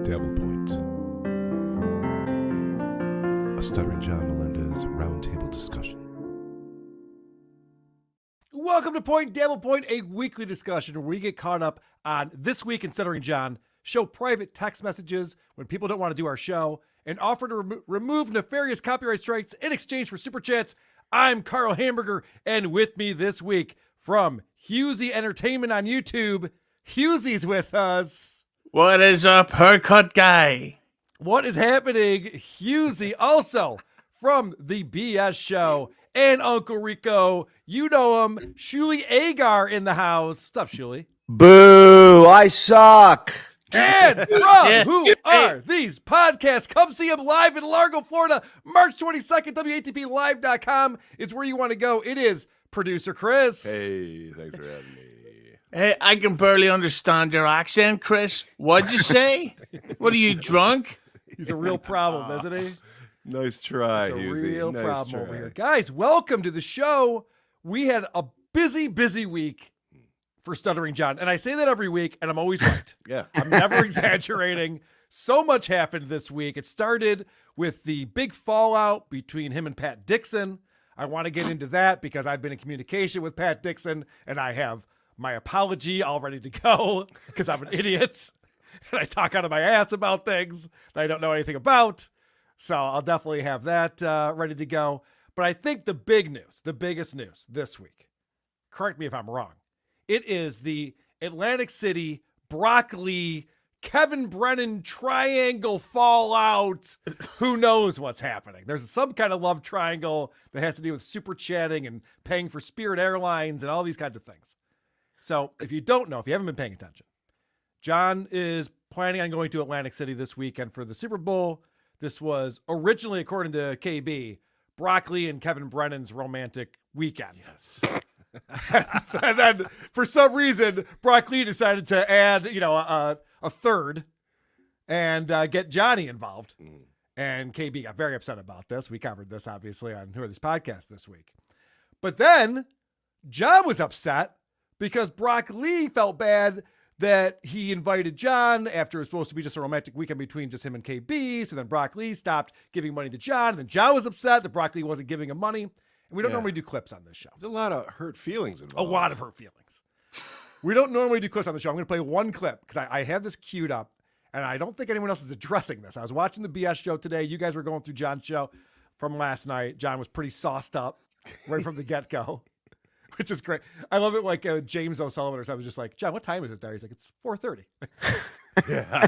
Dabblepoint. A Stuttering John Melendez roundtable discussion. Welcome to Point Dabblepoint, a weekly discussion where we get caught up on This Week in Stuttering John, show private text messages when people don't want to do our show, and offer to remove nefarious copyright strikes in exchange for super chats. I'm Karl Hamburger, and with me this week from Hughezy Entertainment on YouTube, Hughezy's with us. What is up, haircut guy? What is happening? Hughezy also from the BS Show and Uncle Rico. You know him, Shuli Agar in the house. What's up, Shuli? Boo, I suck. And from Who Are These Podcasts? Come see him live in Largo, Florida, March 22nd. WATPlive.com is where you want to go. It is producer Chris. Hey, thanks for having me. Hey, I can barely understand your accent, Chris. What'd you say? What are you, drunk? He's a real problem, isn't he? Nice try, It's a Hughezy. real Nice problem try. over here. Guys, welcome to the show. We had a busy week for Stuttering John. And I say that every week, and I'm always right. Yeah. I'm never exaggerating. So much happened this week. It started with the big fallout between him and Pat Dixon. I want to get into that because I've been in communication with Pat Dixon, and I have my apology all ready to go because I'm an idiot. And I talk out of my ass about things that I don't know anything about. So I'll definitely have that ready to go. But I think the big news, the biggest news this week, correct me if I'm wrong, it is the Atlantic City Broccoli Kevin Brennan triangle fallout. Who knows what's happening? There's some kind of love triangle that has to do with super chatting and paying for Spirit Airlines and all these kinds of things. So if you don't know, if you haven't been paying attention, John is planning on going to Atlantic City this weekend for the Super Bowl. This was originally, according to KB, Broccoli and Kevin Brennan's romantic weekend. Yes. And then for some reason, Broccoli decided to add, a third and get Johnny involved. And KB got very upset about this. We covered this, obviously, on Who Are These Podcasts this week. But then John was upset because Broccoli felt bad that he invited John after it was supposed to be just a romantic weekend between just him and KB. So then Broccoli stopped giving money to John. And then John was upset that Broccoli wasn't giving him money. And we don't normally do clips on this show. There's a lot of hurt feelings involved. A lot of hurt feelings. We don't normally do clips on the show. I'm going to play one clip because I have this queued up and I don't think anyone else is addressing this. I was watching the BS show today. You guys were going through John's show from last night. John was pretty sauced up right from the get-go, which is great. I love it. Like James O'Sullivan or something was just like, John, what time is it there? He's like, it's 4:30. Yeah.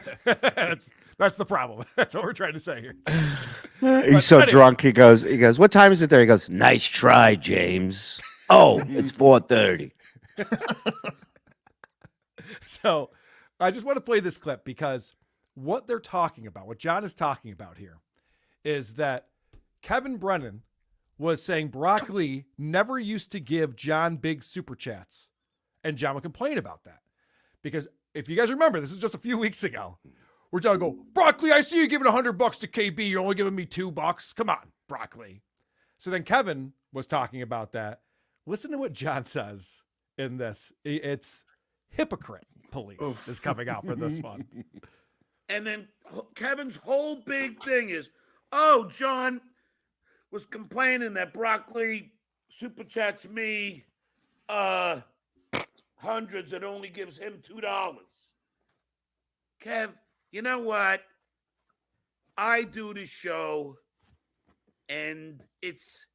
That's the problem. That's what we're trying to say here. He's so drunk. He goes, what time is it there? He goes, nice try, James. Oh, it's 4:30. So I just want to play this clip because what they're talking about, what John is talking about here, is that Kevin Brennan was saying Broccoli never used to give John big super chats. And John would complain about that. Because if you guys remember, this was just a few weeks ago, where John would go, Broccoli, I see you giving $100 to KB. You're only giving me $2. Come on, Broccoli. So then Kevin was talking about that. Listen to what John says in this. It's hypocrite police is coming out for this one. And then Kevin's whole big thing is, oh, John was complaining that Broccoli super chats me hundreds and only gives him $2. Kev, you know what? I do the show and it's...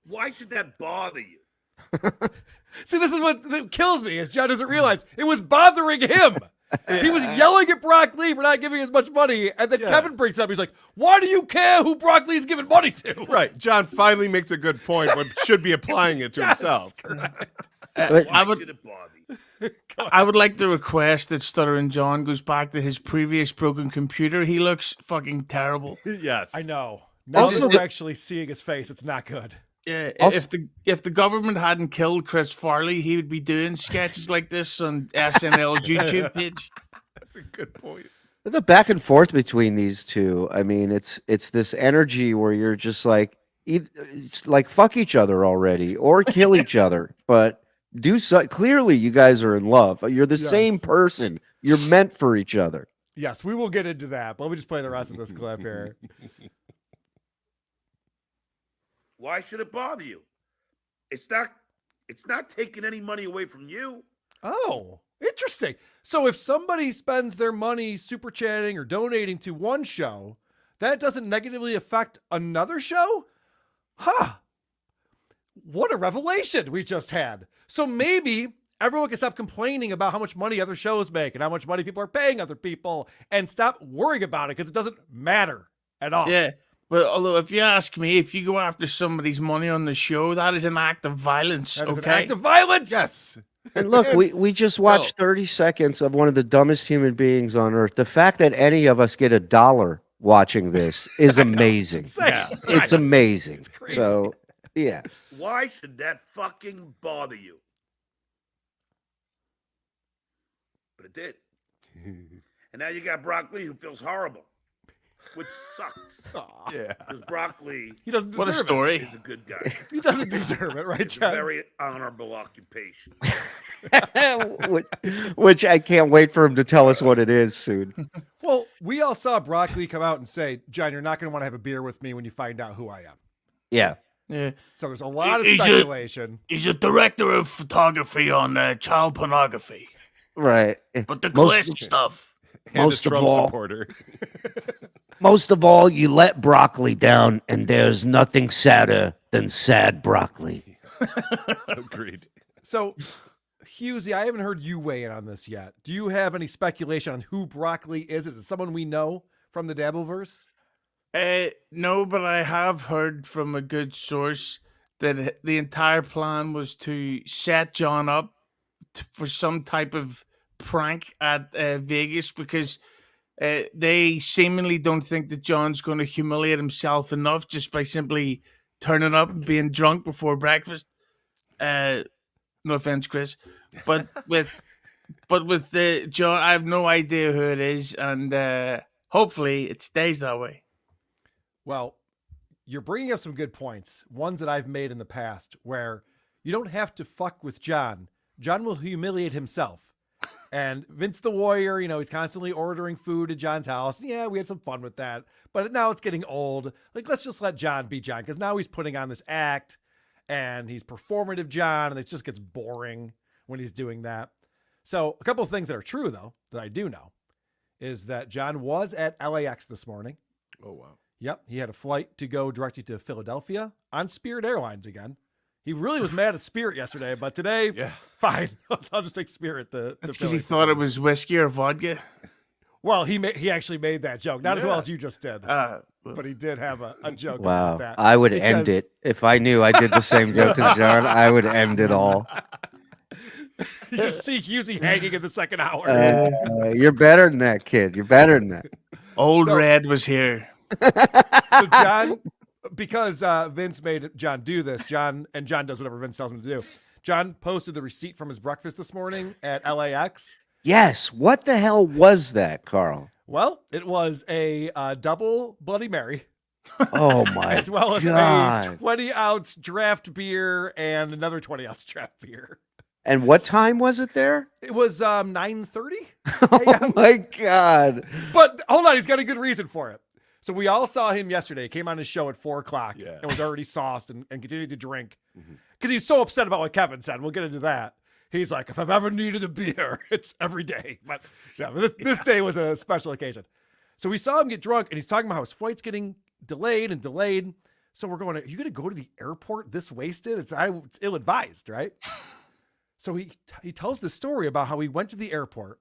Why should that bother you? See, this is what kills me, is John doesn't realize it was bothering him. He was yelling at Broccoli for not giving as much money, and then Kevin brings it up. He's like, why do you care who Broccoli is giving money to? Right. John finally makes a good point, but should be applying it to himself. Why should it bother you? I would like to request that Stuttering John goes back to his previous broken computer. He looks fucking terrible. Yes. I know. Now that we're actually seeing his face, it's not good. Yeah, if the government hadn't killed Chris Farley, he would be doing sketches like this on SNL's YouTube page. That's a good point. The back and forth between these two. I mean, it's this energy where you're just like, it's like fuck each other already or kill each other, but Do so. Clearly, you guys are in love. You're the same Yes. person. You're meant for each other. Yes, we will get into that, but let me just play the rest of this clip here. Why should it bother you? It's not taking any money away from you. Oh, interesting. So if somebody spends their money super chatting or donating to one show, that doesn't negatively affect another show? Huh. What a revelation we just had. So maybe everyone can stop complaining about how much money other shows make and how much money people are paying other people and stop worrying about it because it doesn't matter at all. Yeah. But although, if you ask me, if you go after somebody's money on the show, that is an act of violence. That is okay? an act of violence. Yes. And look, we just watched 30 seconds of one of the dumbest human beings on earth. The fact that any of us get $1 watching this is amazing. Insane. It's amazing. It's crazy. So, yeah. Why should that fucking bother you? But it did. And now you got Broccoli who feels horrible, which sucks. Aw, Yeah. Because Broccoli he doesn't What a deserve story. is a good guy. He doesn't deserve it, right, It's a John? very honorable occupation. which I can't wait for him to tell us what it is soon. Well, we all saw Broccoli come out and say, John, you're not going to want to have a beer with me when you find out who I am. Yeah. Yeah. So there's a lot of Is it- speculation. He's a director of photography on child pornography. Right. But the Most- classic stuff. And Most a of Trump all- supporter. Most of all, you let broccoli down, and there's nothing sadder than sad broccoli. Agreed. So, Hughezy, I haven't heard you weigh in on this yet. Do you have any speculation on who Broccoli is? Is it someone we know from the Dabbleverse? No, but I have heard from a good source that the entire plan was to set John up for some type of prank at Vegas because they seemingly don't think that John's going to humiliate himself enough just by simply turning up and being drunk before breakfast. No offense, Chris, but with the John, I have no idea who it is, and hopefully it stays that way. Well, you're bringing up some good points, ones that I've made in the past, where you don't have to fuck with John. John will humiliate himself. And Vince the Warrior, he's constantly ordering food at John's house. Yeah, we had some fun with that. But now it's getting old. Like, let's just let John be John, because now he's putting on this act, and he's performative John, and it just gets boring when he's doing that. So a couple of things that are true, though, that I do know, is that John was at LAX this morning. Oh, wow. Yep, he had a flight to go directly to Philadelphia on Spirit Airlines again. He really was mad at Spirit yesterday, but today, Yeah. fine. I'll just take Spirit to That's because Philly. he thought it was whiskey or vodka. Well, he actually made that joke, not as well as you just did, Well, but he did have a joke Wow. about that. I would end because- it. If I knew I did the same joke as John, I would end it all. You see Hughezy hanging in the second hour. You're better than that, kid. You're better than that. Old So- Red was here. So John, because Vince made John do this, John does whatever Vince tells him to do. John posted the receipt from his breakfast this morning at LAX. Yes. What the hell was that, Karl? Well, it was a double Bloody Mary, Oh my as well as a God. 20-ounce draft beer and another 20-ounce draft beer. And what time was it there? It was 9:30. Oh my God. But hold on, he's got a good reason for it. So we all saw him yesterday. He came on his show at 4:00 Yeah. and was already sauced and continued to drink because he's so upset about what Kevin said. We'll get into that. He's like, if I've ever needed a beer, it's every day. But yeah, this day was a special occasion. So we saw him get drunk, and he's talking about how his flight's getting delayed and delayed. So we're going, are you going to go to the airport this wasted? It's ill-advised, right? So he tells the story about how he went to the airport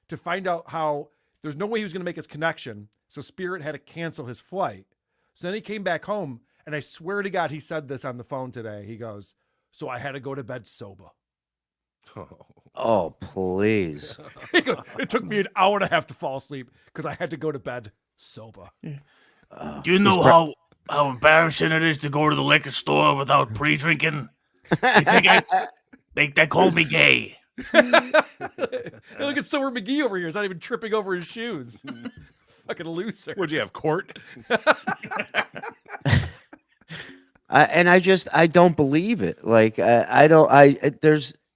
to find out how there's no way he was going to make his connection. So Spirit had to cancel his flight. So then he came back home, and I swear to God, he said this on the phone today. He goes, so I had to go to bed sober. Oh, please. He goes, it took me an hour and a half to fall asleep because I had to go to bed sober. Do you know how embarrassing it is to go to the liquor store without pre-drinking? They called me gay. Look at Silver McGee over here. He's not even tripping over his shoes. Fucking loser. Would you have court? And I don't believe it. Like,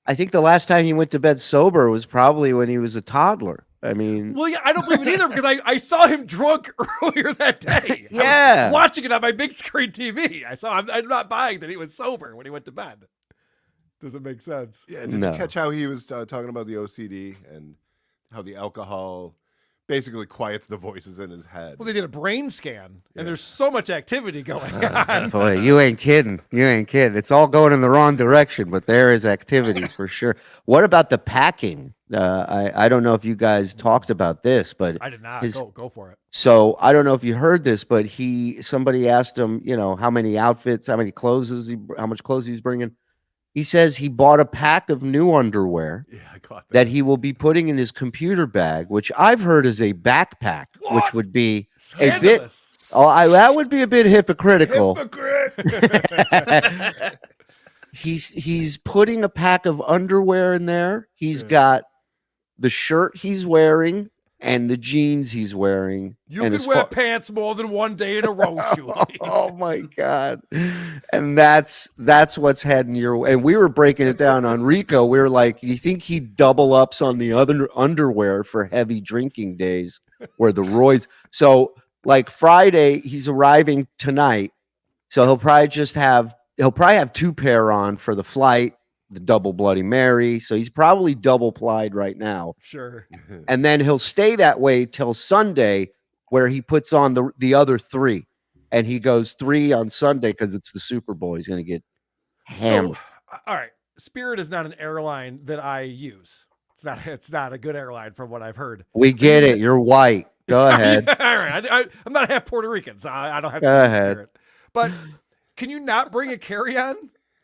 I think the last time he went to bed sober was probably when he was a toddler. I mean, Well, yeah, I don't believe it either because I saw him drunk earlier that day. Yeah. I was watching it on my big screen TV. I'm not buying that he was sober when he went to bed. Doesn't make sense. Yeah, did No. you catch how he was talking about the OCD and how the alcohol basically quiets the voices in his head? Well, they did a brain scan, Yeah. and there's so much activity going on. boy, you ain't kidding. You ain't kidding. It's all going in the wrong direction, but there is activity for sure. What about the packing? I don't know if you guys talked about this, but I did not. his- Go for it. so I don't know if you heard this, but somebody asked him, how many outfits, how much clothes he's bringing. He says he bought a pack of new underwear Yeah, I caught that he will be putting in his computer bag, which I've heard is a backpack, which What? would be a bit. Scandalous. That would be a bit hypocritical. Hypocrite! He's putting a pack of underwear in there. He's got the shirt he's wearing and the jeans he's wearing. You and can as wear far- pants more than one day in a row, Shuli. Oh my god! And that's what's heading your way. And we were breaking it down on Rico. We were like, you think he'd double ups on the other underwear for heavy drinking days, where the roids. So like Friday, he's arriving tonight, so he'll probably have two pair on for the flight, the double Bloody Mary. So he's probably double plied right now. Sure. And then he'll stay that way till Sunday, where he puts on the other three, and he goes 3 on Sunday because it's the Super Bowl. He's going to get hammered. So, all right. Spirit is not an airline that I use. It's not a good airline from what I've heard. We get it. You're white. Go ahead. Yeah, all right. I'm not half Puerto Rican, so I don't have to Go use ahead. Spirit. But can you not bring a carry-on?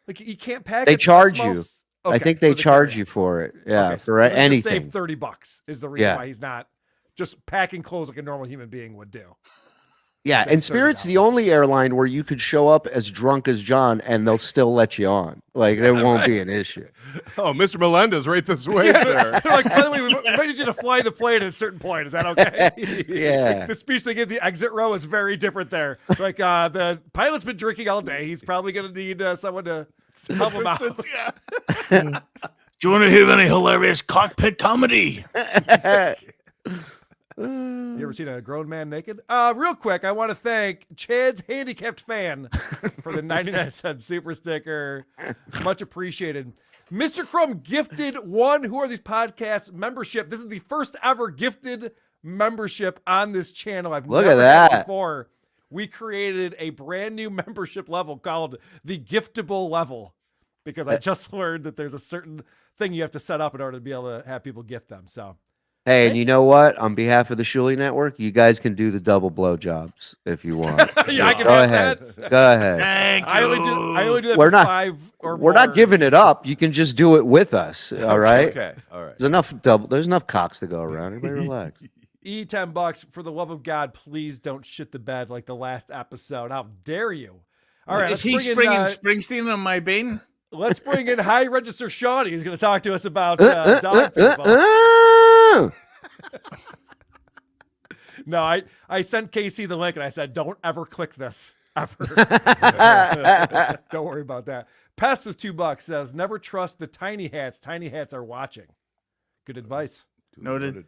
Like you can't pack. They it charge small you. s- I okay, think for they the charge carry-on. you for it. Yeah, Okay, for so let's just anything. save $30 is the reason Yeah. why he's not just packing clothes like a normal human being would do. Yeah, save and Spirit's the $30. only airline where you could show up as drunk as John and they'll still let you on. Like there won't be an issue. Oh, Mr. Melendez, right this way, Yeah, sir. they're like, by the way, we might need you to fly the plane at a certain point. Is that okay? Yeah. The speech they give the exit row is very different there. Like, the pilot's been drinking all day. He's probably going to need someone to help him out. Yeah. Do you want to hear any hilarious cockpit comedy? You ever seen a grown man naked? Real quick, I want to thank Chad's handicapped fan for the 99-cent super sticker. Much appreciated. Mr. Crumb gifted one Who Are These Podcasts membership. This is the first ever gifted membership on this channel. I've Look never at had that. before. We created a brand new membership level called the giftable level because I just learned that there's a certain thing you have to set up in order to be able to have people gift them. So Hey, and you know what? On behalf of the Shuli Network, you guys can do the double blowjobs if you want. yeah, I can Go have ahead. that. Go ahead. Thank I only do that We're for not- 5 or We're more. not giving it up. You can just do it with us. All right. Okay. All right. There's enough cocks to go around. Everybody relax. $10. For the love of God, please don't shit the bed like the last episode. How dare you? All right, Is he springing Springsteen on my bean? let's bring in High Register Shawnee. He's going to talk to us about dog football. No, I sent Casey the link and I said, don't ever click this. Ever. Don't worry about that. Pest with $2 says, never trust the tiny hats. Tiny hats are watching. Good advice. Noted.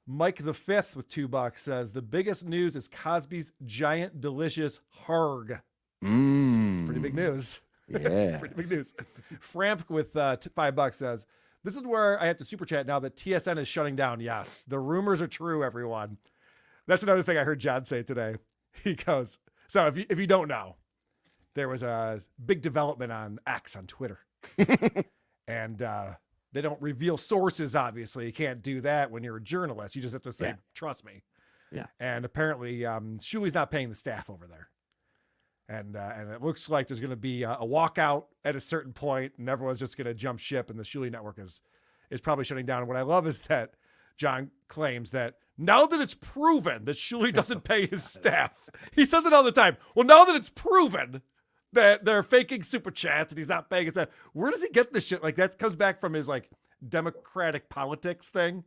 Mike the Fifth with $2 says, the biggest news is Cosby's giant delicious harg. Pretty big news. Yeah. Pretty big news. Framp with $5 says, this is where I have to super chat now that TSN is shutting down. Yes, the rumors are true, everyone. That's another thing I heard John say today. He goes, so if you don't know, there was a big development on X on Twitter. And they don't reveal sources, obviously. You can't do that when you're a journalist. You just have to say, trust me. Yeah. And apparently Shuey's not paying the staff over there. And it looks like there's going to be a walkout at a certain point, and everyone's just going to jump ship, and the Shuli network is probably shutting down. And what I love is that John claims that now that it's proven that Shuli doesn't pay his staff, he says it all the time. Well, now that it's proven that they're faking super chats and he's not paying his staff, where does he get this shit? Like that comes back from his like democratic politics thing.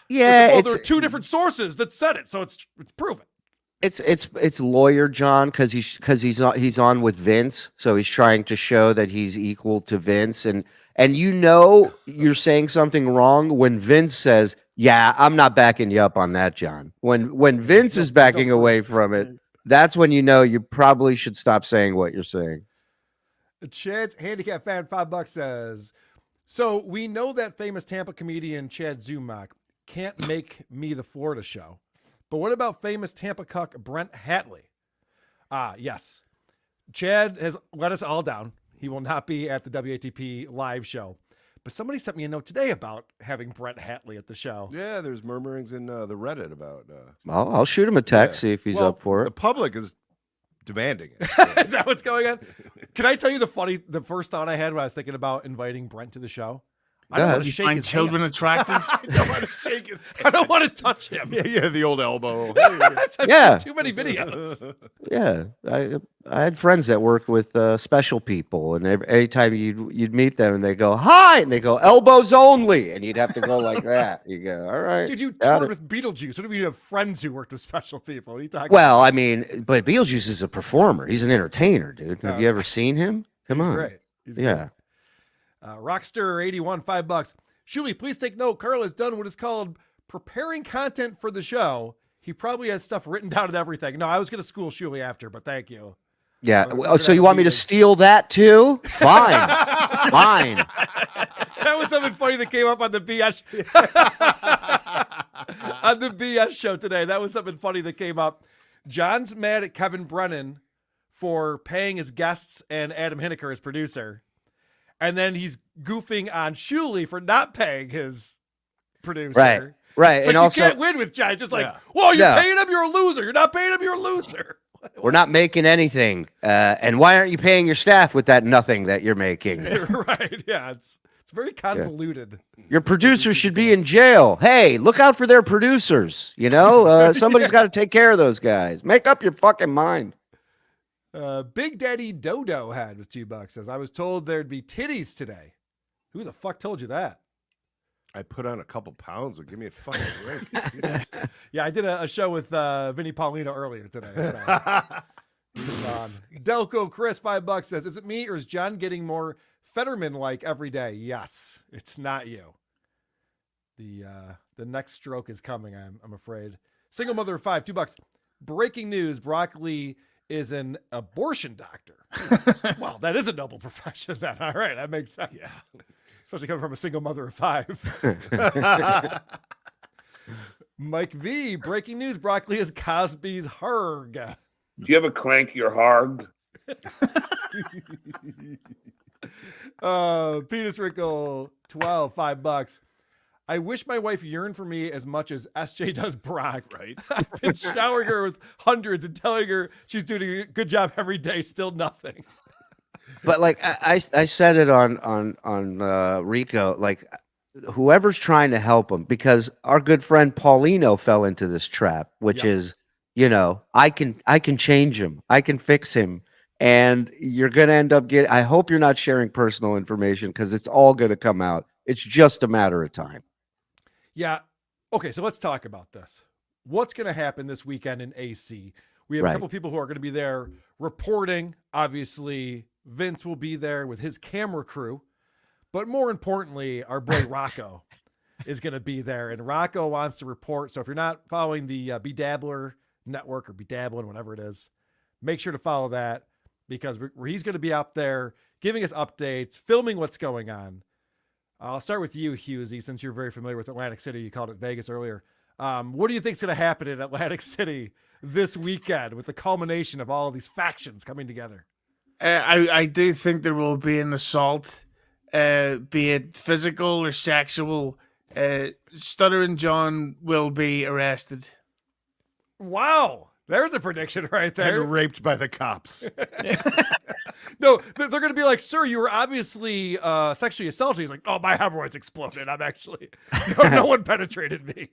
Yeah. Well, there are two different sources that said it, so it's proven. It's lawyer John because he's on with Vince, so he's trying to show that he's equal to Vince, and And you know you're saying something wrong when Vince says, "Yeah, I'm not backing you up on that, John." When Vince is backing away from it, that's when you know you probably should stop saying what you're saying. Chad's handicap fan $5 says, so we know that famous Tampa comedian Chad Zumach can't make me the Florida show. But what about famous Tampa cuck Brent Hatley? Yes. Chad has let us all down. He will not be at the WATP live show. But somebody sent me a note today about having Brent Hatley at the show. Yeah, there's murmurings in the Reddit about. I'll shoot him a text, see if he's up for The it. public is demanding it. Is that what's going on? Can I tell you the first thought I had when I was thinking about inviting Brent to the show? I don't want to You shake find his children hand. attractive? I don't want to shake his I don't want to touch him. Yeah, the old elbow. I've Yeah. seen too many videos. Yeah, I had friends that worked with special people, and every time you'd meet them, and they go hi, and they go elbows only, and you'd have to go like that. You go, all right, Dude, you got toured it." with Beetlejuice. What do you mean you have friends who worked with special people? What are you talking Well, I mean, but Beetlejuice is a performer. He's an entertainer, dude. Have you Oh. ever seen him? Come He's on, great. He's yeah. great. Rockster81, $5. Shuli, please take note. Karl has done what is called preparing content for the show. He probably has stuff written down and everything. No, I was going to school Shuli after, but thank you. Yeah. We're Oh, so gonna you want me to be- steal that too? Fine. Fine. That was something funny that came up on the BS on the BS show today. That was something funny that came up. John's mad at Kevin Brennan for paying his guests and Adam Hineker as producer. And then he's goofing on Shuli for not paying his producer. Right. Right. It's And like also, you can't win with John. It's just like, Yeah. whoa, you're Yeah. paying him, you're a loser. You're not paying him, you're a loser. we're not making anything. And why aren't you paying your staff with that nothing that you're making? Right. Yeah. It's very convoluted. Your producers should be in jail. Hey, look out for their producers. You know, somebody's got to take care of those guys. Make up your fucking mind. Big Daddy Dodo had with $2 says, I was told there'd be titties today. Who the fuck told you that? I put on a couple pounds. Give me a fucking break. Jesus. Yeah, I did a show with Vinny Paulino earlier today. So. He's on. Delco Chris, $5 says, is it me or is John getting more Fetterman-like every day? Yes, it's not you. The next stroke is coming, I'm afraid. Single mother of 5, $2. Breaking news, Broccoli is an abortion doctor. Well, that is a noble profession then. All right, that makes sense. Yeah. Especially coming from a single mother of 5. Mike V, breaking news, Broccoli is Cosby's Harg. Do you ever crank your harg? Penis Wrinkle 12, $5. I wish my wife yearned for me as much as SJ does Brock. Right. I've been showering her with hundreds and telling her she's doing a good job every day, still nothing. But like I said it on Rico, like whoever's trying to help him, because our good friend Paulino fell into this trap, which Yeah. is, you know, I can change him, I can fix him, and you're gonna end up getting. I hope you're not sharing personal information because it's all gonna come out. It's just a matter of time. Yeah. Okay, so let's talk about this. What's going to happen this weekend in AC? We have a Right. couple people who are going to be there reporting. Obviously, Vince will be there with his camera crew. But more importantly, our boy Rocco is going to be there. And Rocco wants to report. So if you're not following the Bedabbler network or Bedabbling, whatever it is, make sure to follow that because he's going to be up there giving us updates, filming what's going on. I'll start with you, Hughezy, since you're very familiar with Atlantic City. You called it Vegas earlier. What do you think is going to happen in Atlantic City this weekend with the culmination of all of these factions coming together? I do think there will be an assault, be it physical or sexual. Stuttering John will be arrested. Wow. There's a prediction right there. And raped by the cops. No, they're going to be like, sir, you were obviously sexually assaulted. He's like, oh, my hemorrhoids exploded. I'm actually, no one penetrated me.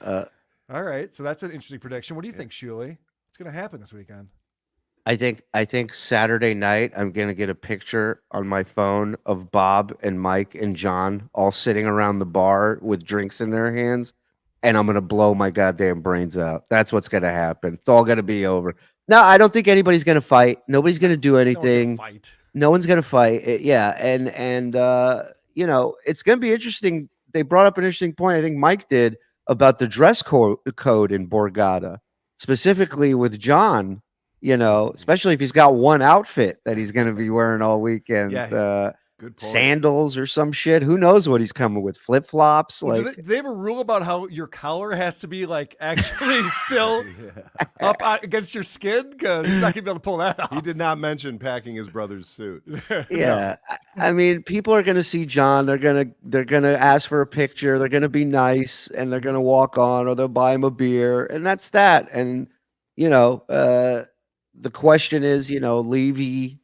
All right. So that's an interesting prediction. What do you think, Shuli? What's going to happen this weekend? I think Saturday night I'm gonna get a picture on my phone of Bob and Mike and John all sitting around the bar with drinks in their hands, and I'm gonna blow my goddamn brains out. That's what's gonna happen. It's all gonna be over. No, I don't think anybody's gonna fight. Nobody's gonna do No one's gonna anything. fight. No one's gonna fight. Yeah, and you know, it's gonna be interesting. They brought up an interesting point. I think Mike did about the code in Borgata, specifically with John. You know, especially if he's got one outfit that he's gonna be wearing all weekend. Yeah, good point. Sandals or some shit. Who knows what he's coming with? Flip flops. Well, Like do they have a rule about how your collar has to be like actually still up against your skin? Because he's not gonna be able to pull that off. He did not mention packing his brother's suit. yeah, I mean, people are gonna see John. They're gonna ask for a picture. They're gonna be nice, and they're gonna walk on, or they'll buy him a beer, and that's that. And you know, the question is, you know, Levy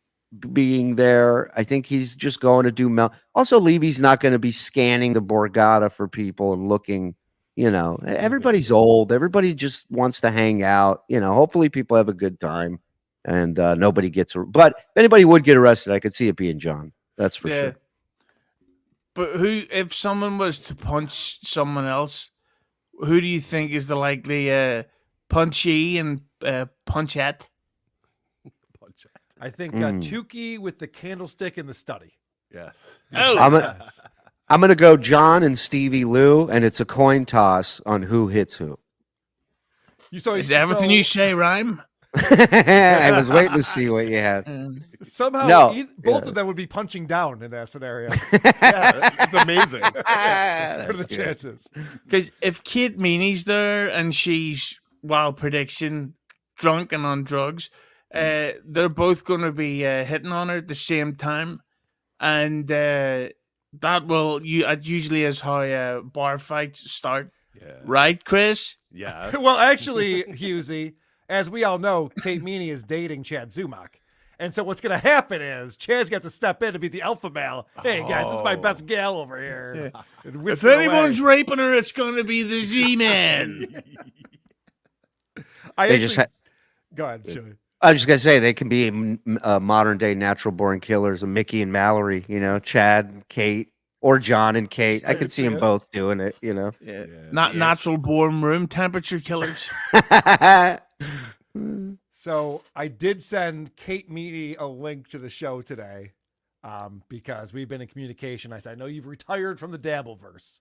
being there. I think he's just going to do also, Levy's not going to be scanning the Borgata for people and looking. You know, everybody's old. Everybody just wants to hang out. You know, hopefully people have a good time. And nobody gets, but if anybody would get arrested, I could see it being John. That's for sure. But if someone was to punch someone else, who do you think is the likely punchy and punchette? I think Tukey with the candlestick in the study. Yes. Oh, I'm gonna go John and Stevie Lou, and it's a coin toss on who hits who. Is everything you say rhyme? I was waiting to see what you had. Somehow, both of them would be punching down in that scenario. Yeah, it's amazing. What are the chances? Because if Kate Meany's there and she's, wild prediction, drunk and on drugs, they're both going to be hitting on her at the same time. And that usually is how bar fights start. Yeah. Right, Chris? Yes. Well, actually, Hughezy, as we all know, Kate Meany is dating Chad Zumach. And so what's going to happen is Chad's got to step in and be the alpha male. Hey, guys, this is my best gal over here. Yeah. And If anyone's raping her, it's going to be the Z-Man. Go ahead, Chili. I was just gonna say they can be modern day natural born killers of Mickey and Mallory, you know, Chad and Kate, or John and Kate. I could see them both doing it, you know. Yeah. Not natural born room temperature killers. So I did send Kate Meany a link to the show today because we've been in communication. I said, I know you've retired from the Dabbleverse,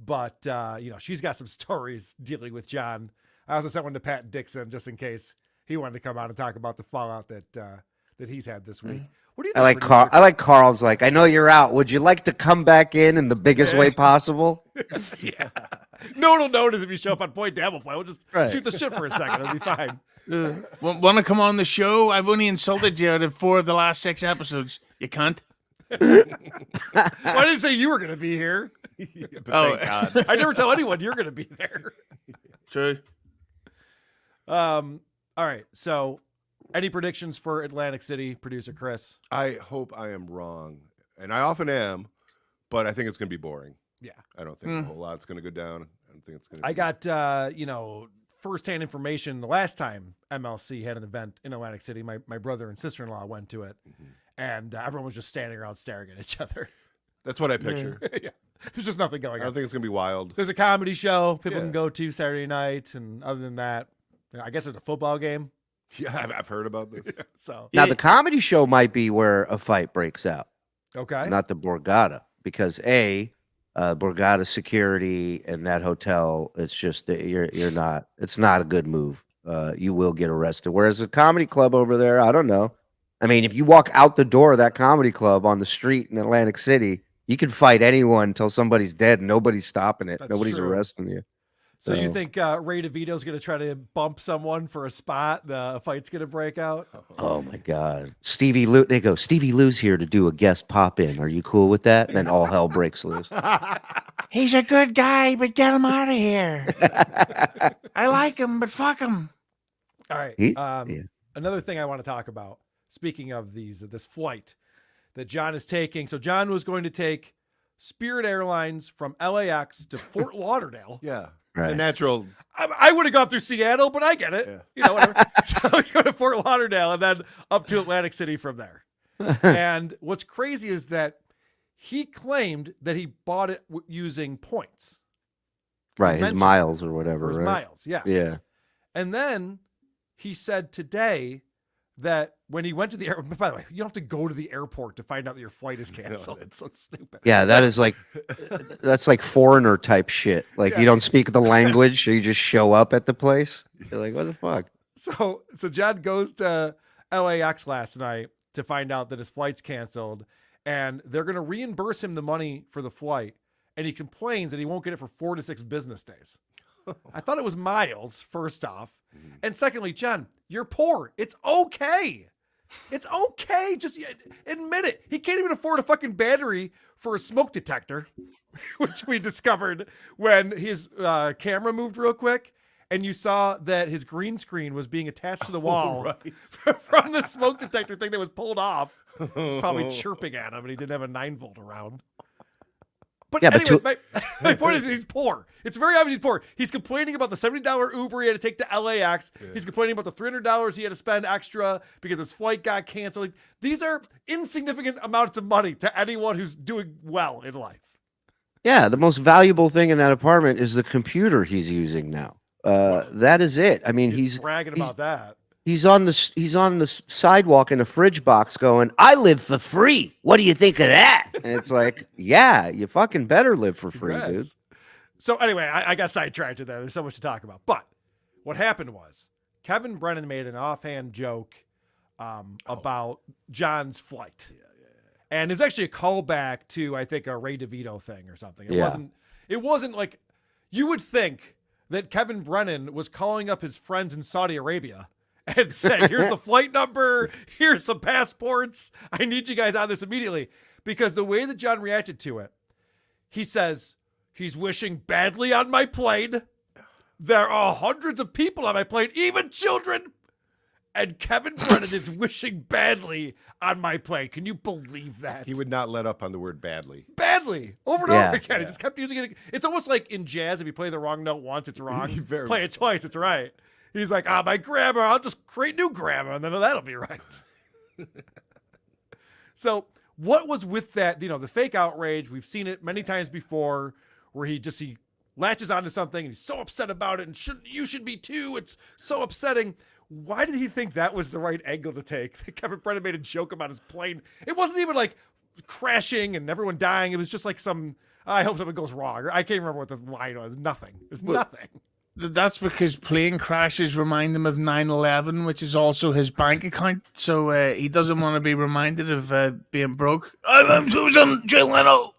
but you know, she's got some stories dealing with John. I also sent one to Pat Dixon just in case he wanted to come out and talk about the fallout that he's had this week. What do you think? I like Karl's like, I know you're out. Would you like to come back in the biggest way possible? Yeah. No one will notice if you show up on Point Dabblepoint. We'll just shoot the shit for a second. It'll be fine. Want to come on the show? I've only insulted you out of 4 of the last 6 episodes. You cunt. Well, I didn't say you were going to be here. Thank God. I never tell anyone you're going to be there. True. All right. So, any predictions for Atlantic City, producer Chris? I hope I am wrong, and I often am, but I think it's going to be boring. Yeah, I don't think a whole lot's going to go down. I don't think it's going to. I got firsthand information. The last time MLC had an event in Atlantic City, my brother and sister-in-law went to it, and everyone was just standing around staring at each other. That's what I picture. Yeah. There's just nothing going on. I don't think it's going to be wild. There's a comedy show people can go to Saturday night, and other than that, I guess there's a football game. Yeah, I've heard about this. So now the comedy show might be where a fight breaks out. Okay. Not the Borgata, because Borgata security and that hotel, it's just that you're not. It's not a good move. You will get arrested. Whereas a comedy club over there, I don't know. I mean, if you walk out the door of that comedy club on the street in Atlantic City, you can fight anyone until somebody's dead and nobody's stopping it. That's Nobody's true. arresting you. So you think Ray DeVito's going to try to bump someone for a spot? The fight's going to break out? Oh, my God. Stevie Lou, they go, Stevie Lou's here to do a guest pop-in. Are you cool with that? And then all hell breaks loose. He's a good guy, but get him out of here. I like him, but fuck him. All right. Another thing I want to talk about, speaking of this flight that John is taking. So John was going to take Spirit Airlines from LAX to Fort Lauderdale. Yeah. Right. The natural. I would have gone through Seattle, but I get it. Yeah. You know, whatever. So he's going to Fort Lauderdale and then up to Atlantic City from there. And what's crazy is that he claimed that he bought it using points. Right, his miles or whatever. His right? miles, yeah. Yeah. And then he said today that when he went to the airport, by the way, you don't have to go to the airport to find out that your flight is canceled. It's so stupid. Yeah, that's like foreigner type shit. Like you don't speak the language, so you just show up at the place. You're like, what the fuck? So John goes to LAX last night to find out that his flight's canceled, and they're going to reimburse him the money for the flight. And he complains that he won't get it for 4 to 6 business days. I thought it was miles, first off. And secondly, John, you're poor. It's okay. It's okay. Just admit it. He can't even afford a fucking battery for a smoke detector, which we discovered when his camera moved real quick. And you saw that his green screen was being attached to the wall from the smoke detector thing that was pulled off. He was probably chirping at him, and he didn't have a 9-volt around. But anyway, my point is he's poor. It's very obvious he's poor. He's complaining about the $70 Uber he had to take to LAX. Yeah. He's complaining about the $300 he had to spend extra because his flight got canceled. Like, these are insignificant amounts of money to anyone who's doing well in life. Yeah, the most valuable thing in that apartment is the computer he's using now. That is it. I mean, he's bragging about that. He's on the sidewalk in a fridge box going, I live for free. What do you think of that? And it's like, yeah, you fucking better live for free, dude. So anyway, I got sidetracked there. There's so much to talk about. But what happened was Kevin Brennan made an offhand joke about John's flight. And it was actually a callback to, I think, a Ray DeVito thing or something. It wasn't like, you would think that Kevin Brennan was calling up his friends in Saudi Arabia and said, here's the flight number, here's some passports, I need you guys on this immediately. Because the way that John reacted to it, he says, he's wishing badly on my plane. There are hundreds of people on my plane, even children. And Kevin Brennan is wishing badly on my plane. Can you believe that? He would not let up on the word badly. Badly. Over and over again. He just kept using it. It's almost like in jazz, if you play the wrong note once, it's wrong. Play it twice, it's right. He's like, my grammar, I'll just create new grammar, and then that'll be right. So what was with that, the fake outrage? We've seen it many times before where he latches onto something, and he's so upset about it, and you should be too. It's so upsetting. Why did he think that was the right angle to take? Kevin Brennan made a joke about his plane. It wasn't even like crashing and everyone dying. It was just like I hope something goes wrong. I can't remember what the line was. Nothing. It was nothing. That's because plane crashes remind him of 9/11, which is also his bank account. So he doesn't want to be reminded of being broke. I'm Susan Jay Leno.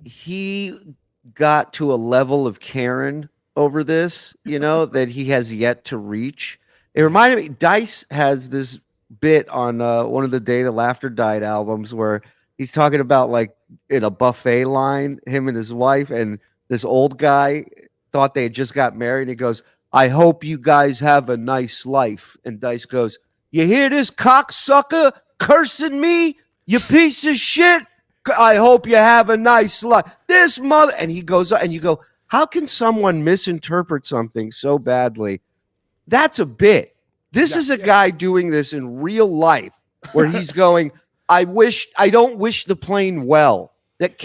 He got to a level of Karen over this, that he has yet to reach. It reminded me, Dice has this bit on one of the Day the Laughter Died albums where he's talking about like in a buffet line, him and his wife, and this old guy thought they had just got married. And he goes, I hope you guys have a nice life. And Dice goes, you hear this cocksucker cursing me, you piece of shit? I hope you have a nice life. This mother, and he goes, and you go, how can someone misinterpret something so badly? That's a bit. This is a guy doing this in real life where he's going, I don't wish the plane well. That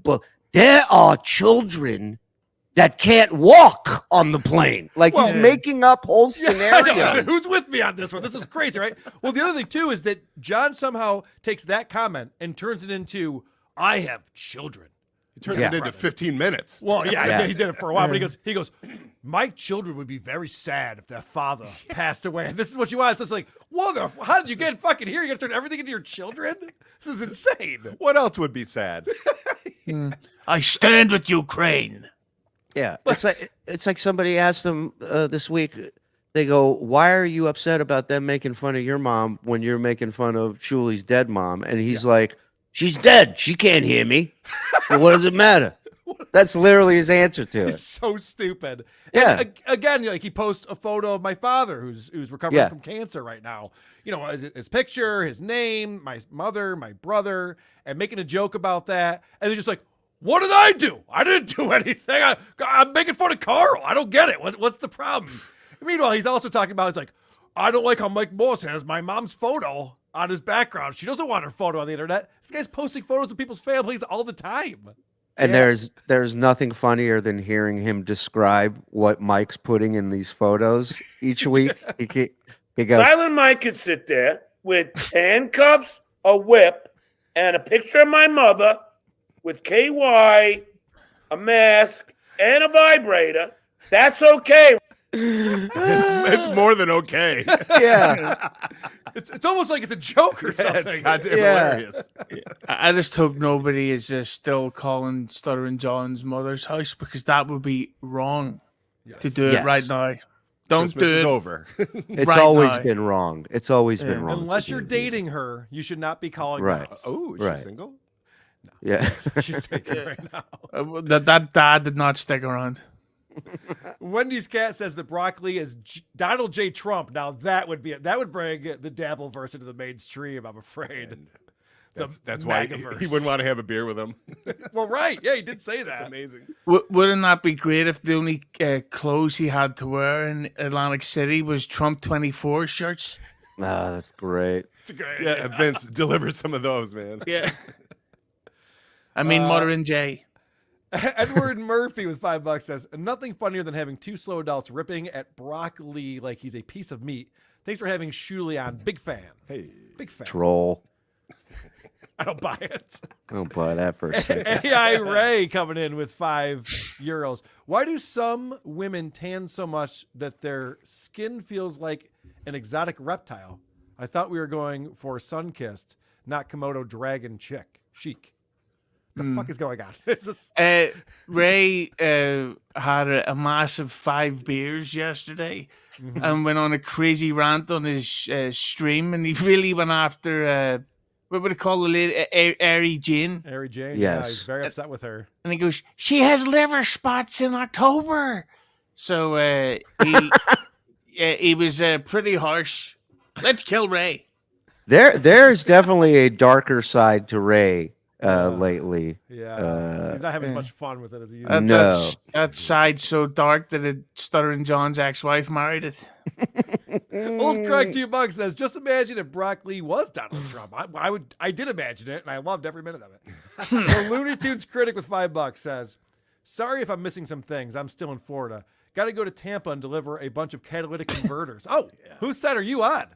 but there are children that can't walk on the plane. Like he's making up whole scenarios. Who's with me on this one? This is crazy, right? Well, the other thing too is that John somehow takes that comment and turns it into, I have children. He turns it into 15 minutes. Well, he did it for a while, but he goes, my children would be very sad if their father passed away. And this is what you want. So it's like, how did you get fucking here? You're going to turn everything into your children? This is insane. What else would be sad? I stand with Ukraine. Yeah, it's like somebody asked him this week. They go, "Why are you upset about them making fun of your mom when you're making fun of Shuli's dead mom?" And he's like, "She's dead. She can't hear me. Well, what does it matter?" That's literally his answer to it. He's so stupid. Yeah. And again, like he posts a photo of my father who's recovering from cancer right now. His picture, his name, my mother, my brother, and making a joke about that. And they're just like, what did I do? I didn't do anything. I'm making fun of Karl. I don't get it. What's the problem? Meanwhile, he's also talking about, he's like, I don't like how Mike Morse has my mom's photo on his background. She doesn't want her photo on the internet. This guy's posting photos of people's families all the time. And Yeah. there's nothing funnier than hearing him describe what Mike's putting in these photos each week. He goes, Silent Mike could sit there with handcuffs, a whip, and a picture of my mother with KY, a mask, and a vibrator. That's okay. It's more than okay. yeah. It's almost like it's a joke or Yeah, something. it's goddamn Yeah. hilarious. I just hope nobody is still calling Stuttering John's mother's house, because that would be wrong to do Yes. it right now. Don't Christmas do is it. over. It's Right always now. been wrong. It's always been Yeah. wrong. Unless to you're do. dating her, you should not be calling the Right. house. Oh, is Right. she single? Yeah. She's taken right now. That dad did not stick around. Wendy's cat says that broccoli is Donald J. Trump. Now that would bring the Dabbleverse into the mainstream, I'm afraid. And The that's why Magaverse. he wouldn't want to have a beer with him. Well, right. Yeah, he did say That's that. amazing. Wouldn't that be great if the only clothes he had to wear in Atlantic City was Trump 24 shirts? Ah, that's great. It's a great Yeah, idea. Vince, deliver some of those, man. Yeah. I mean, Mother and Jay. Edward Murphy with $5 says, nothing funnier than having two slow adults ripping at broccoli like he's a piece of meat. Thanks for having Shuley on. Big fan. Hey, Big fan. Troll. I don't buy it. I don't buy that for a second. AI Ray coming in with €5. Why do some women tan so much that their skin feels like an exotic reptile? I thought we were going for sun-kissed, not Komodo dragon chic. The fuck is going on? Is this... Ray had a massive 5 beers yesterday and went on a crazy rant on his stream, and he really went after what would it call the lady, Ari Jane? Harry Jane? Yeah, Yes. he's very upset with her. And he goes, she has liver spots in October. So he was pretty harsh. Let's kill Ray. There's definitely a darker side to Ray lately. Yeah. He's not having much fun with it as he used. No. That side so dark that Stuttering John's ex-wife married it. Old Craig $2 says, just imagine if broccoli was Donald Trump. I did imagine it, and I loved every minute of it. The Looney Tunes critic with $5 says, sorry if I'm missing some things. I'm still in Florida. Got to go to Tampa and deliver a bunch of catalytic converters. Oh, whose side are you on?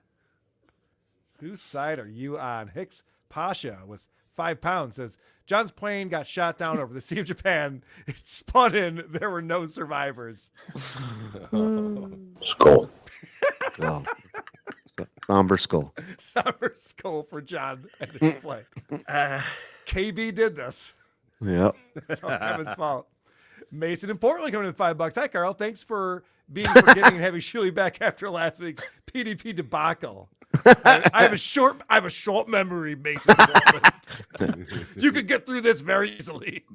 Whose side are you on? Hicks Pasha with £5 says, John's plane got shot down over the Sea of Japan. It spun in. There were no survivors. Skull. Oh. Somber skull. Summer skull for John and his flight. KB did this. Yep. It's all Kevin's fault. Mason in Portland coming in $5. Hi, Karl. Thanks for being forgiving and having Shuley back after last week's PDP debacle. I have a short memory, Mason. You could get through this very easily.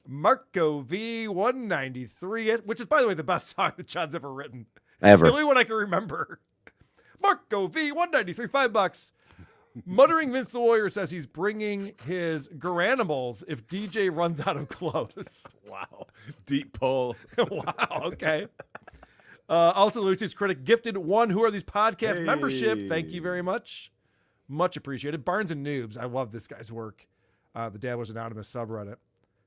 Marco V193, which is, by the way, the best song that John's ever written. Ever. It's the only one I can remember. Marco V193, $5. Muttering Vince the Warrior says he's bringing his Garanimals if DJ runs out of clothes. Wow. Deep pull. Wow, okay. Also, the Lucy's critic gifted one Who Are These Podcast Hey. membership. Thank you very much. Much appreciated. Barnes and Noobs. I love this guy's work. The Dabblers Anonymous subreddit.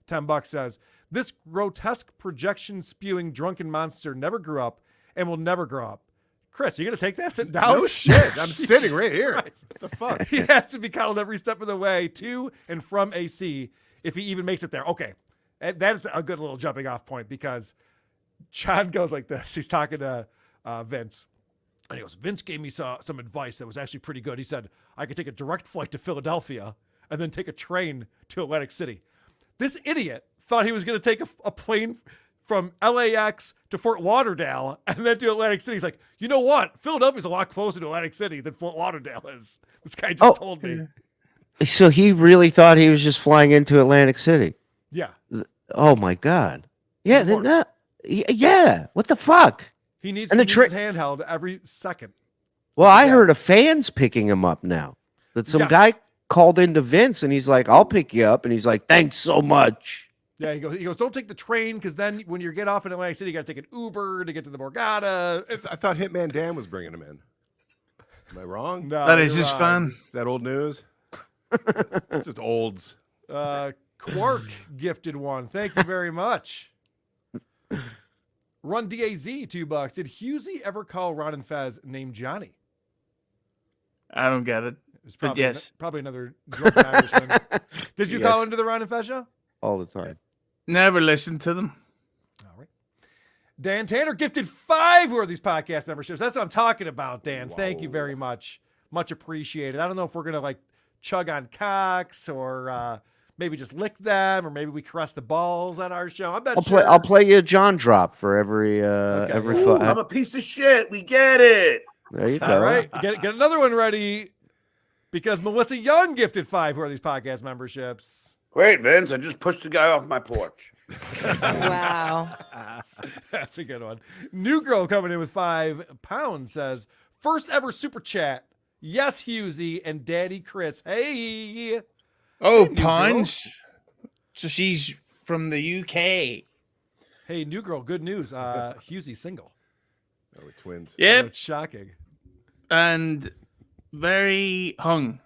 $10 says, this grotesque projection spewing drunken monster never grew up and will never grow up. Chris, are you going to take that sitting down? No shit. I'm sitting right here. Christ. What the fuck? He has to be coddled every step of the way to and from AC if he even makes it there. Okay. And that's a good little jumping off point because John goes like this. He's talking to Vince. And he goes, Vince gave me some advice that was actually pretty good. He said, I could take a direct flight to Philadelphia and then take a train to Atlantic City. This idiot thought he was going to take a plane from LAX to Fort Lauderdale and then to Atlantic City. He's like, you know what? Philadelphia's a lot closer to Atlantic City than Fort Lauderdale is. This guy just told me. So he really thought he was just flying into Atlantic City. Yeah. Oh my God. Yeah. Of course. Yeah. What the fuck? He needs, And he the needs his handheld every second. Well, I Yeah. heard a fan's picking him up now. That some Yes. guy called into Vince and he's like, I'll pick you up. And he's like, thanks so much. Yeah, he goes, don't take the train because then when you get off in Atlantic City, you got to take an Uber to get to the Borgata. I thought Hitman Dan was bringing him in. Am I wrong? No, That is you're his wrong. fan. Is that old news? It's just olds. Quark gifted one. Thank you very much. Run DAZ $2. Did Hughezy ever call Ron and Fez named Johnny? I don't get it. It was But probably, yes. probably another drunken Irishman. Did you Yes. call into the Ron and Fez show? All the time. Never listened to them. All right. Dan Tanner gifted 5 who are these podcast memberships. That's what I'm talking about, Dan. Thank you very much. Much appreciated. I don't know if we're going to like chug on cocks or maybe just lick them or maybe we caress the balls on our show. I'm not sure. I'll play you a John drop for every every Ooh, foot. I'm a piece of shit. We get it. There you go. All right. Get another one ready because Melissa Young gifted 5 who are these podcast memberships. Great, Vince. I just pushed the guy off my porch. Wow. That's a good one. New Girl coming in with £5 says, first ever super chat. Yes, Hughezy and Daddy Chris. Hey. Oh, Hey, new Pons. So she's from the UK. Hey, New Girl, good news. Hughezy's single. Oh, we're twins. I know, Yep. it's shocking. And very hung.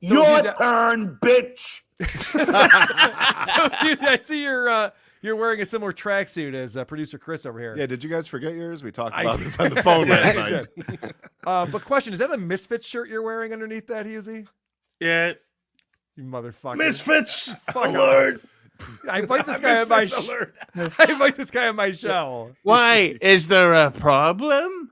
So Your Hughezy- turn, bitch. So, Hughezy, I see you're wearing a similar tracksuit as producer Chris over here. Yeah, did you guys forget yours? We talked I- about this on the phone last I night. did. But question, is that a Misfits shirt you're wearing underneath that, Hughezy? Yeah. You motherfucker. Misfits. Fuck Alert. I invite this guy on my I invite this guy on my show. Why? Is there a problem?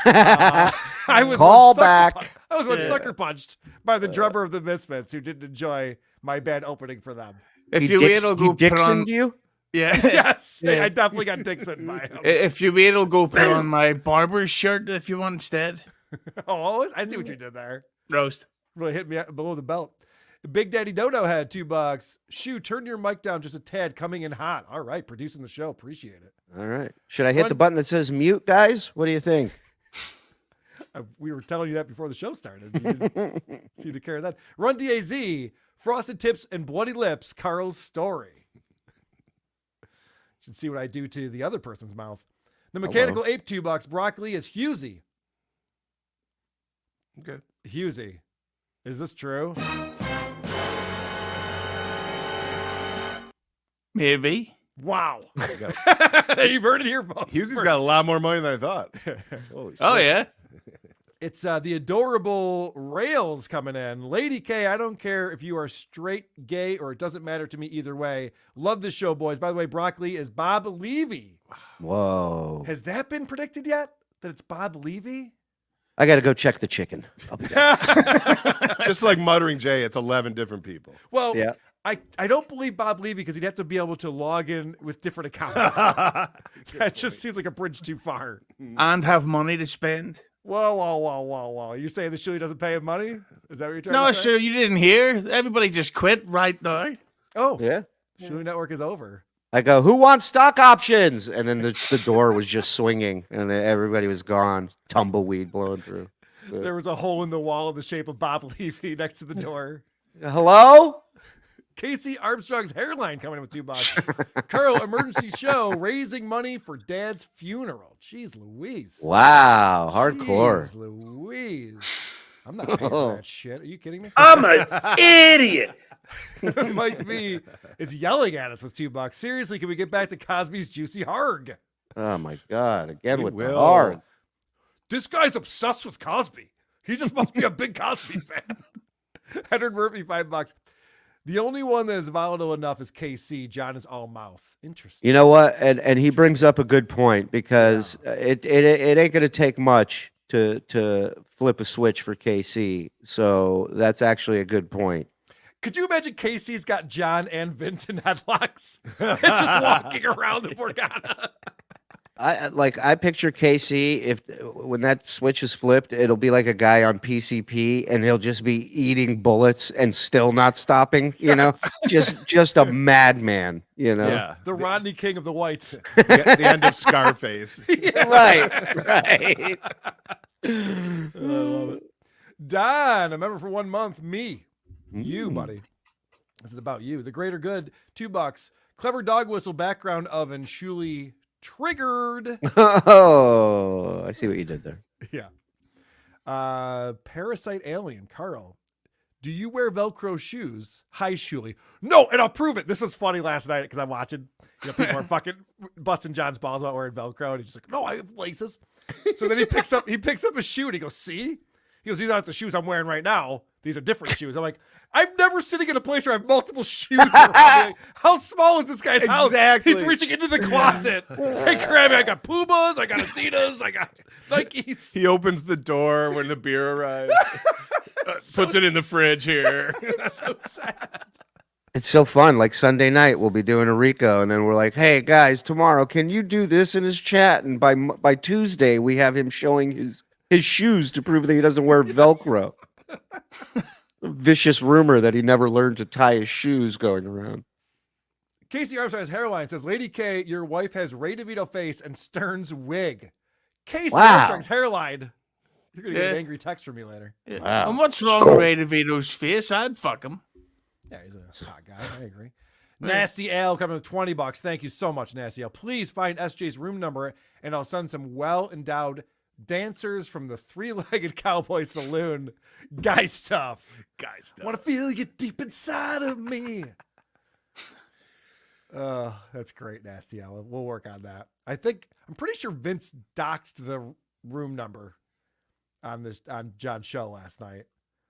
I was Call once sucker back. I was once sucker punched by the drummer of the Misfits who didn't enjoy my bad opening for them. If He you wait, Dix- it'll he go put on. Dixoned you? Yeah. Yes, Yeah. I definitely got Dixon by him. If you wait, it'll go put on my barber shirt if you want instead. Oh, I see what you did there. Roast. Really hit me below the belt. Big Daddy Dodo had $2. Shoo, turn your mic down just a tad. Coming in hot. All right, producing the show. Appreciate it. All right. Should I hit Run- the button that says mute, guys? What do you think? We were telling you that before the show started. You didn't seem to care that. Run DAZ, Frosted Tips and Bloody Lips, Karl's story. Should see what I do to the other person's mouth. The Mechanical Ape $2. Broccoli is Hughezy. Okay. Hughezy. Is this true? Maybe. Wow. got- You've heard it here, folks. Hughesy's got a lot more money than I thought. Holy Oh, shit. yeah. It's the adorable Rails coming in. Lady K, I don't care if you are straight, gay, or it doesn't matter to me either way. Love this show, boys. By the way, Broccoli is Bob Levy. Whoa. Has that been predicted yet? That it's Bob Levy? I got to go check the chicken. I'll be back. Just like muttering Jay, it's 11 different people. Well, Yeah. I don't believe Bob Levy because he'd have to be able to log in with different accounts. That just seems like a bridge too far. And have money to spend. Whoa. You're saying the show doesn't pay him money? Is that what you're trying No, to say? sir, you didn't hear. Everybody just quit right now. Oh, Yeah. Shilly Network is over. I go, who wants stock options? And then the door was just swinging and then everybody was gone. Tumbleweed blowing through. There was a hole in the wall in the shape of Bob Levy next to the door. Hello? Casey Armstrong's hairline coming in with $2. Karl, emergency show, raising money for dad's funeral. Jeez Louise. Wow. Hardcore. Jeez Louise. I'm not paying for that shit. Are you kidding me? I'm an idiot. Mike V is yelling at us with $2. Seriously, can we get back to Cosby's juicy harg? Oh my God. Again We with the will. hard. This guy's obsessed with Cosby. He just must be a big Cosby fan. Edward Murphy, $5. The only one that is volatile enough is KC. John is all mouth. Interesting. You know what? And he brings up a good point because it ain't going to take much to flip a switch for KC. So that's actually a good point. Could you imagine Casey's got John and Vince in headlocks? It's just walking around the Borgata. I picture KC when that switch is flipped, it'll be like a guy on PCP and he'll just be eating bullets and still not stopping, you know, just a madman, you know. Yeah. The Rodney King of the Whites. The end of Scarface. Right. I love it. Don, a member for 1 month. Me. You, buddy. This is about you. The greater good. $2. Clever dog whistle background oven. Shuli triggered. Oh, I see what you did there. Yeah. Parasite alien. Karl. Do you wear Velcro shoes? Hi, Shuli. No, and I'll prove it. This was funny last night because I'm watching. People are fucking busting John's balls about wearing Velcro, and he's just like, "No, I have laces." So then he picks up a shoe and he goes, "See?" He goes, "These aren't the shoes I'm wearing right now. These are different shoes." I'm like, I'm never sitting in a place where I have multiple shoes around. Like, how small is this guy's house? Exactly. He's reaching into the closet. Hey, grab it. I got Pumas. I got Adidas. I got Nikes. He opens the door when the beer arrives. Puts it in the fridge here. It's so sad. It's so fun. Like Sunday night, we'll be doing a Rico, and then we're like, "Hey guys, tomorrow, can you do this in his chat?" And by Tuesday, we have him showing his shoes to prove that he doesn't wear Velcro. A vicious rumor that he never learned to tie his shoes going around. Casey Armstrong's hairline says, "Lady K, your wife has Ray DeVito face and Stern's wig." Casey Wow. Armstrong's hairline. You're gonna get an angry text from me later. Yeah. Wow. And what's wrong with Ray DeVito's face? I'd fuck him. Yeah, he's a hot guy. I agree. Nasty Al coming with $20. Thank you so much, Nasty Al. Please find SJ's room number, and I'll send some well-endowed dancers from the Three-Legged Cowboy Saloon. Guy stuff. Want to feel you deep inside of me. That's great, Nasty Al. We'll work on that. I'm pretty sure Vince doxed the room number on John's show last night.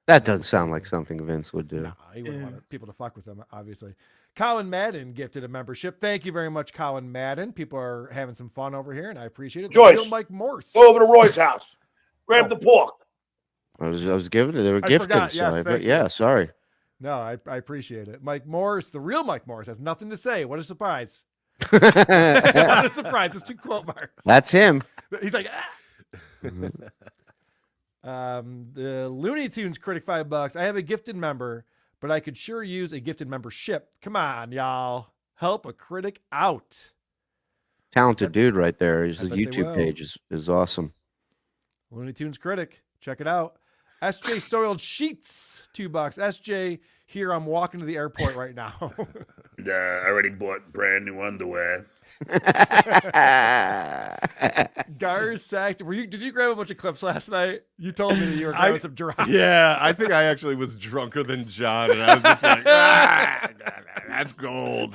That doesn't sound like something Vince would do. Nah, he wouldn't want people to fuck with him, obviously. Colin Madden gifted a membership. Thank you very much, Colin Madden. People are having some fun over here, and I appreciate it. Joyce, Real Mike Morse. Go over to Roy's house. Grab the pork. I was giving it. They were I gifted. forgot. So Yes, thank you. yeah, sorry. No, I appreciate it. Mike Morse, the real Mike Morse, has nothing to say. What a surprise. What a surprise. Just 2 quote marks. That's him. He's like, the Looney Tunes critic, $5. I have a gifted member, but I could sure use a gifted membership. Come on, y'all. Help a critic out. Talented dude right there. His I bet they YouTube will. page is awesome. Looney Tunes critic. Check it out. SJ Soiled Sheets, $2. SJ, here I'm walking to the airport right now. I already bought brand new underwear. Gar Sack, did you grab a bunch of clips last night? You told me that you were grabbing some drops. Yeah, I think I actually was drunker than John, and I was just like, that's gold.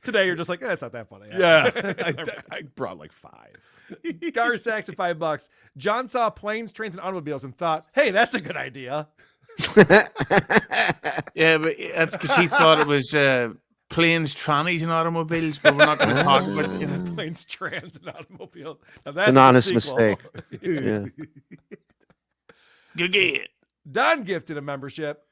Today you're just like, it's not that funny. Yeah, I brought like 5. Gar Sacks at $5. John saw planes, trains, and automobiles and thought, hey, that's a good idea. Yeah, but that's because he thought it was planes, trannies, and automobiles, but we're not going to talk about it. Planes, trans, and automobiles. Now that's An a honest sequel. mistake. Yeah. Good get. Don gifted a membership.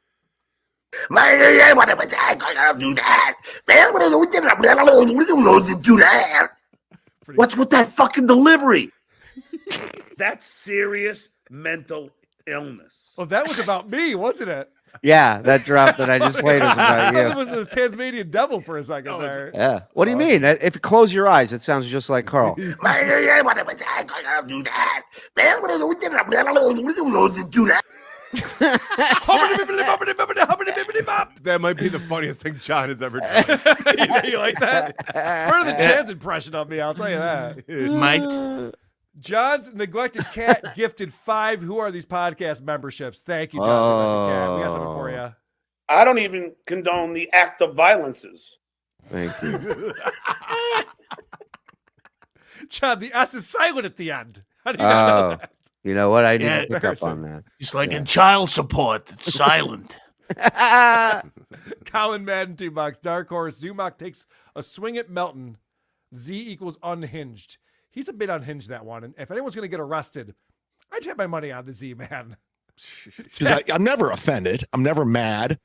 What's with that fucking delivery? That's serious mental illness. Oh, that was about me, wasn't it? Yeah, that drop that I just played was I about thought you. it was the Tasmanian devil for a second there. Yeah. What do you mean? If you close your eyes, it sounds just like Karl. That might be the funniest thing John has ever done. You like that? It's part of the Chan's impression of me, I'll tell you that. Mate. John's Neglected Cat gifted 5 Who Are These Podcast memberships. Thank you, John's Neglected Cat. We got something for you. I don't even condone the act of violences. Thank you. John, the S is silent at the end. How do you not know that? You know what? I need Yeah, to pick up on that. It's like in child support. It's silent. Colin Madden, $2. Dark Horse. Zumach takes a swing at Melton. Z equals unhinged. He's a bit unhinged, that one. And if anyone's going to get arrested, I'd have my money on the Z, man. Because I'm never offended. I'm never mad.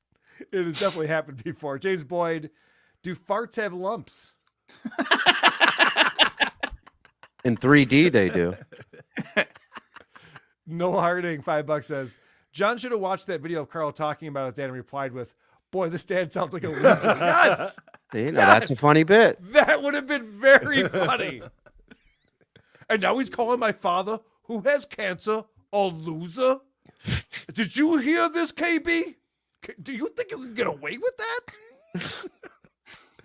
It has definitely happened before. James Boyd, do farts have lumps? In 3D, they do. Noel Harding, $5 says, John should have watched that video of Karl talking about his dad and replied with, boy, this dad sounds like a loser. Yes. You know, that's a funny bit. That would have been very funny. And now he's calling my father, who has cancer, a loser. Did you hear this, KB? Do you think you can get away with that?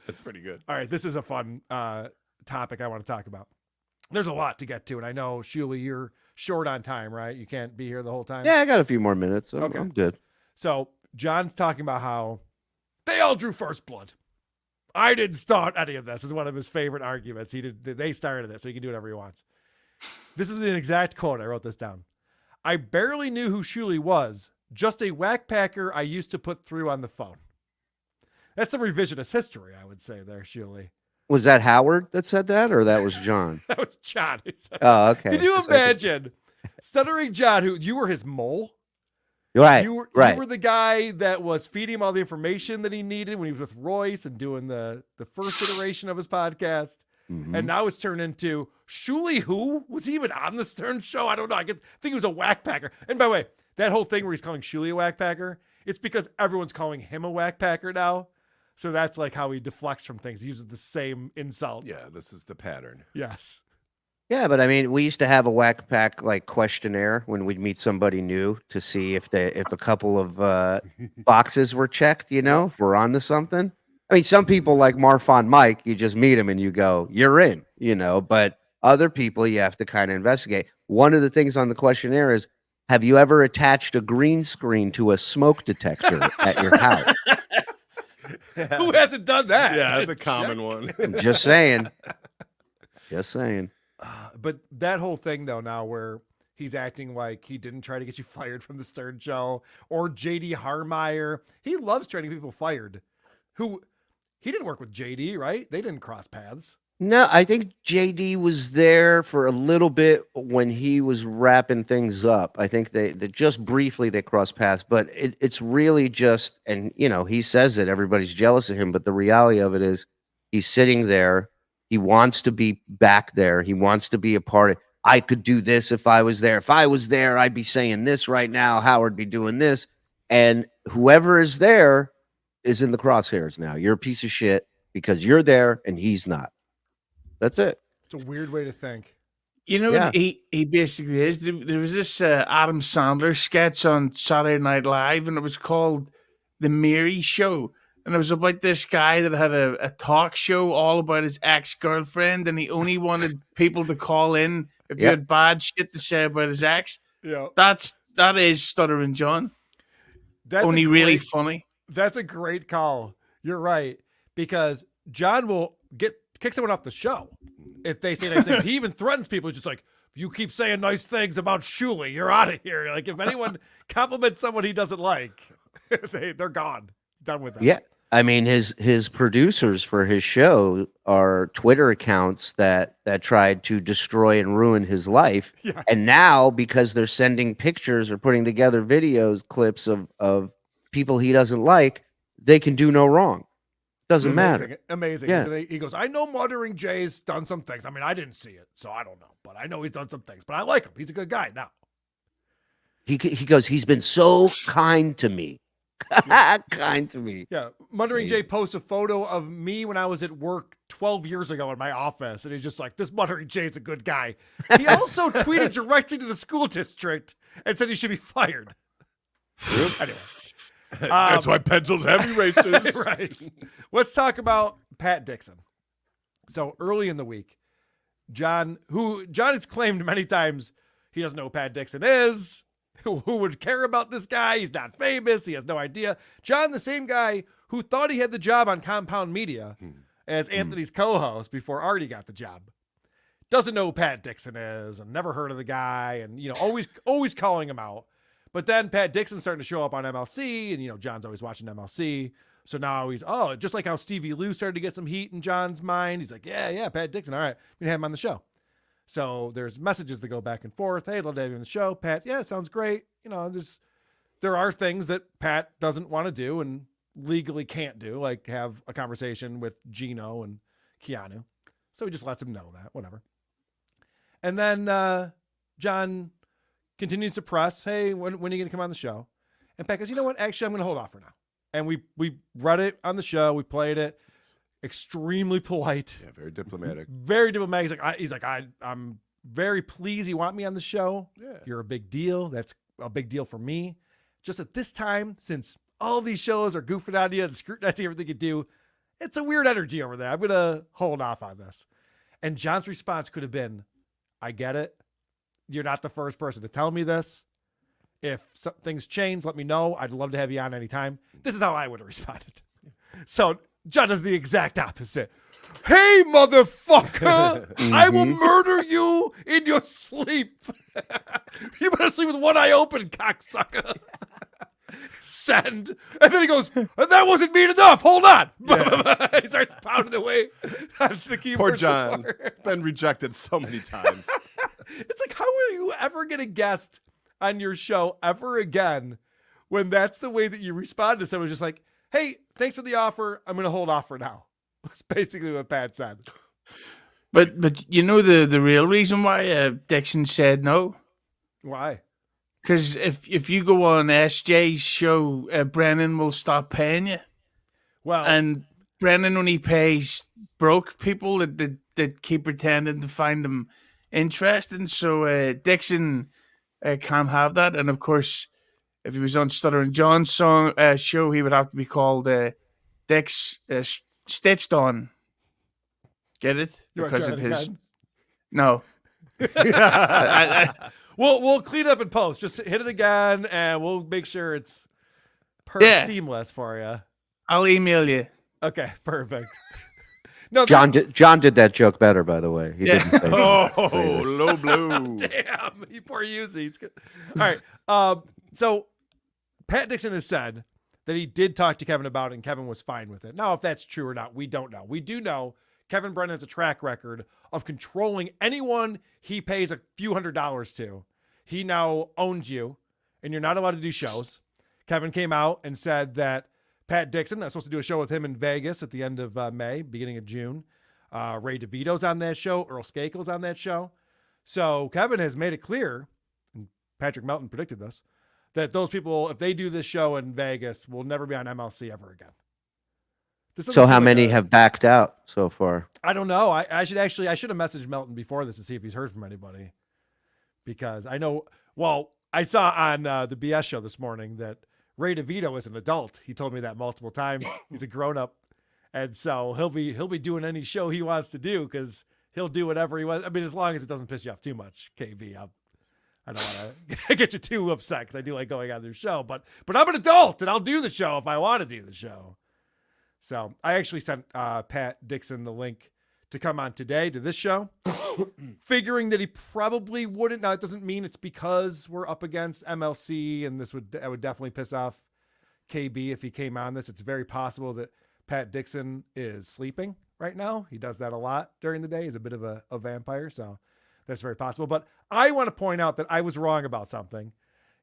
That's pretty good. All right, this is a fun topic I want to talk about. There's a lot to get to, and I know, Shuli, you're short on time, right? You can't be here the whole time? Yeah, I got a few more minutes. I'm good. So John's talking about how they all drew first blood. I didn't start any of this, is one of his favorite arguments. They started it, so he can do whatever he wants. This is an exact quote. I wrote this down. I barely knew who Shuley was, just a whack packer I used to put through on the phone. That's some revisionist history, I would say there, Shuley. Was that Howard that said that, or that was John? That was John. Oh, okay. Can you imagine Stuttering John, who you were his mole? Right, You right. were the guy that was feeding him all the information that he needed when he was with Royce and doing the first iteration of his podcast. Mhm. And now it's turned into Shuley who? Was he even on the Stern show? I don't know. I think he was a whack packer. And by the way, that whole thing where he's calling Shuley a whack packer, it's because everyone's calling him a whack packer now. So that's like how he deflects from things. He uses the same insult. Yeah, this is the pattern. Yes. Yeah, but I mean, we used to have a whack pack like questionnaire when we'd meet somebody new to see if a couple of boxes were checked, if we're onto something. I mean, some people like Marfon Mike, you just meet him and you go, you're in, but other people you have to kind of investigate. One of the things on the questionnaire is, have you ever attached a green screen to a smoke detector at your house? Who hasn't done that? Yeah, that's a common one. I'm just saying. Just saying. But that whole thing, though, now where he's acting like he didn't try to get you fired from the Stern show, or JD Harmeyer. He loves trying to get people fired. He didn't work with JD, right? They didn't cross paths. No, I think JD was there for a little bit when he was wrapping things up. I think they just briefly they crossed paths, but it's really just, and he says it, everybody's jealous of him, but the reality of it is he's sitting there. He wants to be back there. He wants to be a part of it. I could do this if I was there. If I was there, I'd be saying this right now. Howard be doing this. And whoever is there is in the crosshairs now. You're a piece of shit because you're there and he's not. That's it. It's a weird way to think. What he basically is? There was this Adam Sandler sketch on Saturday Night Live, and it was called The Mary Show. And it was about this guy that had a talk show all about his ex-girlfriend, and he only wanted people to call in if you had bad shit to say about his ex. Yeah, that is Stuttering John. That's only really funny. That's a great call. You're right, because John will kick someone off the show if they say nice things. He even threatens people. He's just like, if you keep saying nice things about Shuley, you're out of here. Like, if anyone compliments someone he doesn't like, they're gone. Done with that. Yeah. I mean, his producers for his show are Twitter accounts that tried to destroy and ruin his life. Yes. And now, because they're sending pictures or putting together videos, clips of people he doesn't like, they can do no wrong. Doesn't matter. Amazing. Yeah. He goes, I know Muttering Jay's done some things. I mean, I didn't see it, so I don't know. But I know he's done some things. But I like him. He's a good guy now. He goes, he's been so kind to me. Kind to me. Yeah. Muttering Jay posts a photo of me when I was at work 12 years ago in my office. And he's just like, this Muttering Jay's a good guy. He also tweeted directly to the school district and said he should be fired. Anyway. That's why pencils have erasers. Right. Let's talk about Pat Dixon. So early in the week, John has claimed many times he doesn't know who Pat Dixon is. Who would care about this guy? He's not famous. He has no idea. John, the same guy who thought he had the job on Compound Media as Anthony's co-host before Artie got the job, doesn't know who Pat Dixon is and never heard of the guy, and always calling him out. But then Pat Dixon's starting to show up on MLC, and John's always watching MLC. So now he's just like how Stevie Lou started to get some heat in John's mind. He's like, yeah, Pat Dixon. All right, we can have him on the show. So there's messages that go back and forth. Hey, I'd love to have you on the show. Pat, yeah, sounds great. There are things that Pat doesn't want to do and legally can't do, like have a conversation with Gino and Keanu. So he just lets him know that, whatever. And then John continues to press, hey, when are you going to come on the show? And Pat goes, you know what? Actually, I'm going to hold off for now. And we read it on the show. We played it. Extremely polite. Yeah, very diplomatic. Very diplomatic. He's like, I'm very pleased you want me on the show. Yeah. You're a big deal. That's a big deal for me. Just at this time, since all these shows are goofing on you and scrutinizing everything you do, it's a weird energy over there. I'm going to hold off on this. And John's response could have been, I get it. You're not the first person to tell me this. If things change, let me know. I'd love to have you on anytime. This is how I would have responded. So John does the exact opposite. Hey, motherfucker, I will murder you in your sleep. You better sleep with one eye open, cocksucker. Send. And then he goes, that wasn't mean enough. Hold on. Yeah. He starts pounding away on the keyboard. Poor John. Been rejected so many times. It's like, how will you ever get a guest on your show ever again when that's the way that you respond to someone? Just like, hey, thanks for the offer. I'm going to hold off for now. That's basically what Pat said. But you know the real reason why Dixon said no? Why? Because if you go on SJ's show, Brennan will stop paying you. Well, and Brennan only pays broke people that keep pretending to find them interesting. So Dixon can't have that. And of course, if he was on Stuttering John's show, he would have to be called Dix Stitched On. Get it? Because of his. Again? No. We'll clean it up in post. Just hit it again, and we'll make sure it's seamless for you. I'll email you. Okay, perfect. No, John did that joke better, by the way. He didn't say Oh, low blow. Damn, you poor Hughezy. All right. So Pat Dixon has said that he did talk to Kevin about it, and Kevin was fine with it. Now, if that's true or not, we don't know. We do know Kevin Brennan has a track record of controlling anyone he pays a few $100s to. He now owns you, and you're not allowed to do shows. Kevin came out and said that Pat Dixon, I'm supposed to do a show with him in Vegas at the end of May, beginning of June. Ray DeVito's on that show. Earl Skakel's on that show. So Kevin has made it clear, and Patrick Melton predicted this, that those people, if they do this show in Vegas, will never be on MLC ever again. So how many have backed out so far? I don't know. I should have messaged Melton before this to see if he's heard from anybody, because I know. Well, I saw on the BS show this morning that Ray DeVito is an adult. He told me that multiple times. He's a grown up, and so he'll be doing any show he wants to do because he'll do whatever he wants. I mean, as long as it doesn't piss you off too much, KB. I don't want to get you too upset because I do like going on their show, but I'm an adult and I'll do the show if I want to do the show. So I actually sent Pat Dixon the link to come on today to this show, figuring that he probably wouldn't. Now, it doesn't mean it's because we're up against MLC, and that would definitely piss off KB if he came on this. It's very possible that Pat Dixon is sleeping right now. He does that a lot during the day. He's a bit of a vampire, so that's very possible. But I want to point out that I was wrong about something,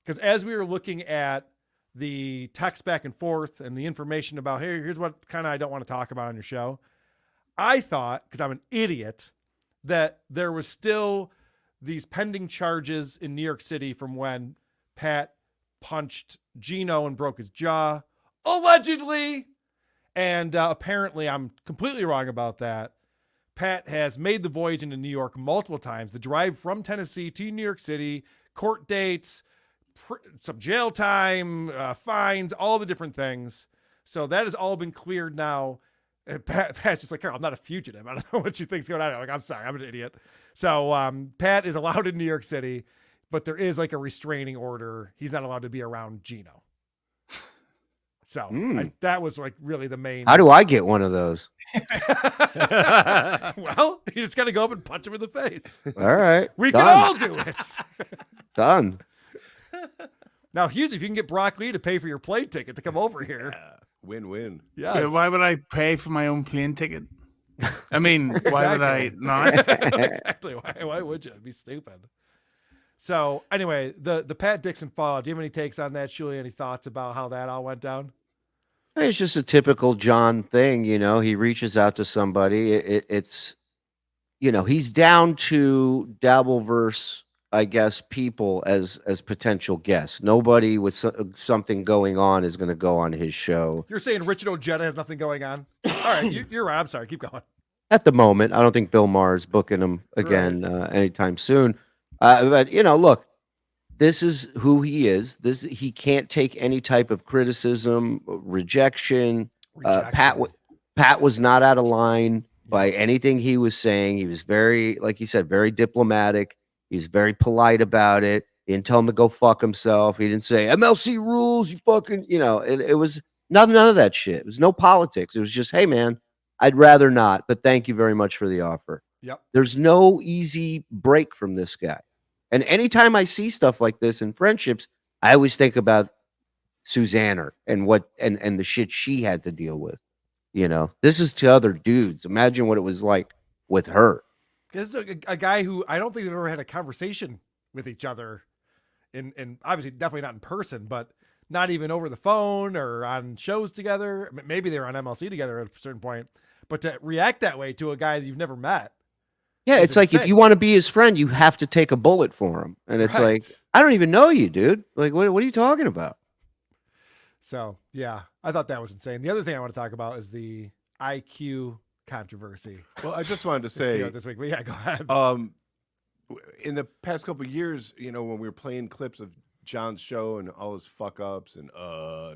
because as we were looking at the text back and forth and the information about, hey, here's what kind of I don't want to talk about on your show, I thought, because I'm an idiot, that there was still these pending charges in New York City from when Pat punched Gino and broke his jaw, allegedly. And apparently I'm completely wrong about that. Pat has made the voyage into New York multiple times, the drive from Tennessee to New York City, court dates, some jail time, fines, all the different things. So that has all been cleared now. And Pat's just like, Karl, I'm not a fugitive. I don't know what you think's going on. I'm like, I'm sorry, I'm an idiot. So Pat is allowed in New York City, but there is like a restraining order. He's not allowed to be around Gino. So that was like really the main. How do I get one of those? Well, you just got to go up and punch him in the face. All right. We can all do it. Done. Now, Hughezy, if you can get Brock Lee to pay for your plane ticket to come over here. Win-win. Yeah. Why would I pay for my own plane ticket? I mean, why would I not? Exactly. Why would you? It'd be stupid. So anyway, the Pat Dixon fallout. Do you have any takes on that, Julie? Any thoughts about how that all went down? It's just a typical John thing, you know. He reaches out to somebody. It's, you know, he's down to Dabbleverse, I guess, people as potential guests. Nobody with something going on is going to go on his show. You're saying Richard Ojeda has nothing going on? All right, you're right. I'm sorry. Keep going. At the moment, I don't think Bill Maher's booking him again anytime soon. But, you know, look, this is who he is. He can't take any type of criticism, rejection. Pat was not out of line by anything he was saying. He was very, like you said, very diplomatic. He's very polite about it. He didn't tell him to go fuck himself. He didn't say MLC rules. You fucking, it was none of that shit. It was no politics. It was just, hey man, I'd rather not, but thank you very much for the offer. Yep. There's no easy break from this guy. And anytime I see stuff like this in friendships, I always think about Susanna and and the shit she had to deal with. This is to other dudes. Imagine what it was like with her. This is a guy who I don't think they've ever had a conversation with each other, and obviously definitely not in person, but not even over the phone or on shows together. Maybe they were on MLC together at a certain point, but to react that way to a guy that you've never met. Yeah, it's like if you want to be his friend, you have to take a bullet for him. And it's like, I don't even know you, dude. Like, what are you talking about? So, yeah, I thought that was insane. The other thing I want to talk about is the IQ controversy. Well, I just wanted to say this week, but yeah, go ahead. In the past couple of years, when we were playing clips of John's show and all his fuck ups and a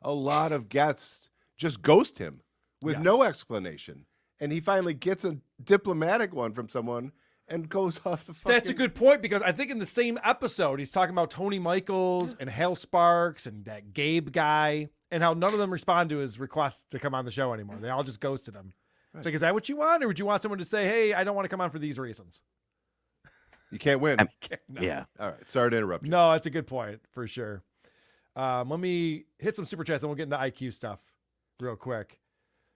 lot of guests just ghost him with no explanation. And he finally gets a diplomatic one from someone and goes off the fucking... That's a good point, because I think in the same episode, he's talking about Tony Michaels and Hale Sparks and that Gabe guy, and how none of them respond to his request to come on the show anymore. They all just ghosted him. Right. It's like, is that what you want? Or would you want someone to say, hey, I don't want to come on for these reasons? You can't win. No. Yeah. All right. Sorry to interrupt you. No, that's a good point for sure. Let me hit some super chats and we'll get into IQ stuff real quick.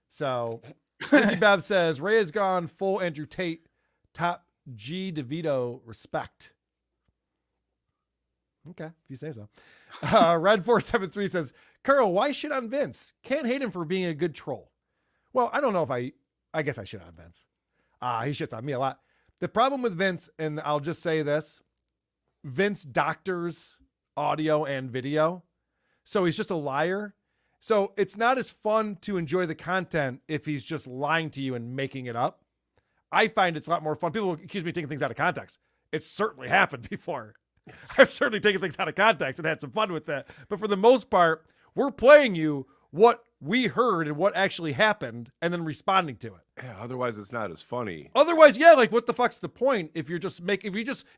So... Ricky Bab says, Ray has gone full Andrew Tate, top G DeVito respect. Okay, if you say so. Red473 says, Karl, why shit on Vince? Can't hate him for being a good troll. Well, I don't know if I guess I shit on Vince. He shits on me a lot. The problem with Vince, and I'll just say this, Vince doctors audio and video. So he's just a liar. So it's not as fun to enjoy the content if he's just lying to you and making it up. I find it's a lot more fun. People accuse me of taking things out of context. It's certainly happened before. Yes. I've certainly taken things out of context and had some fun with that. But for the most part, we're playing you what we heard and what actually happened and then responding to it. Yeah, otherwise it's not as funny. Otherwise, yeah, like what the fuck's the point if you're just if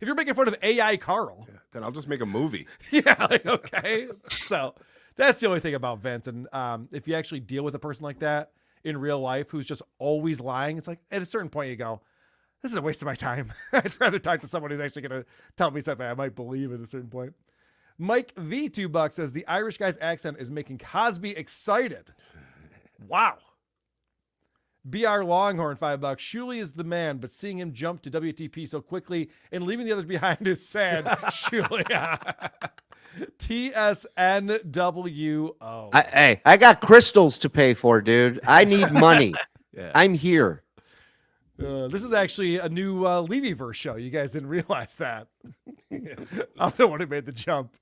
you're making fun of AI Karl? Yeah, then I'll just make a movie. Yeah, like, okay. So that's the only thing about Vince. And if you actually deal with a person like that in real life who's just always lying, it's like at a certain point you go, this is a waste of my time. I'd rather talk to someone who's actually going to tell me something I might believe at a certain point. Mike V $2 says the Irish guy's accent is making Cosby excited. Wow. BR Longhorn $5. Shuley is the man, but seeing him jump to WTP so quickly and leaving the others behind is sad. Shuley. TSNWO. Hey, I got crystals to pay for, dude. I need money. Yeah. I'm here. This is actually a new Levyverse show. You guys didn't realize that. I'm the one who made the jump.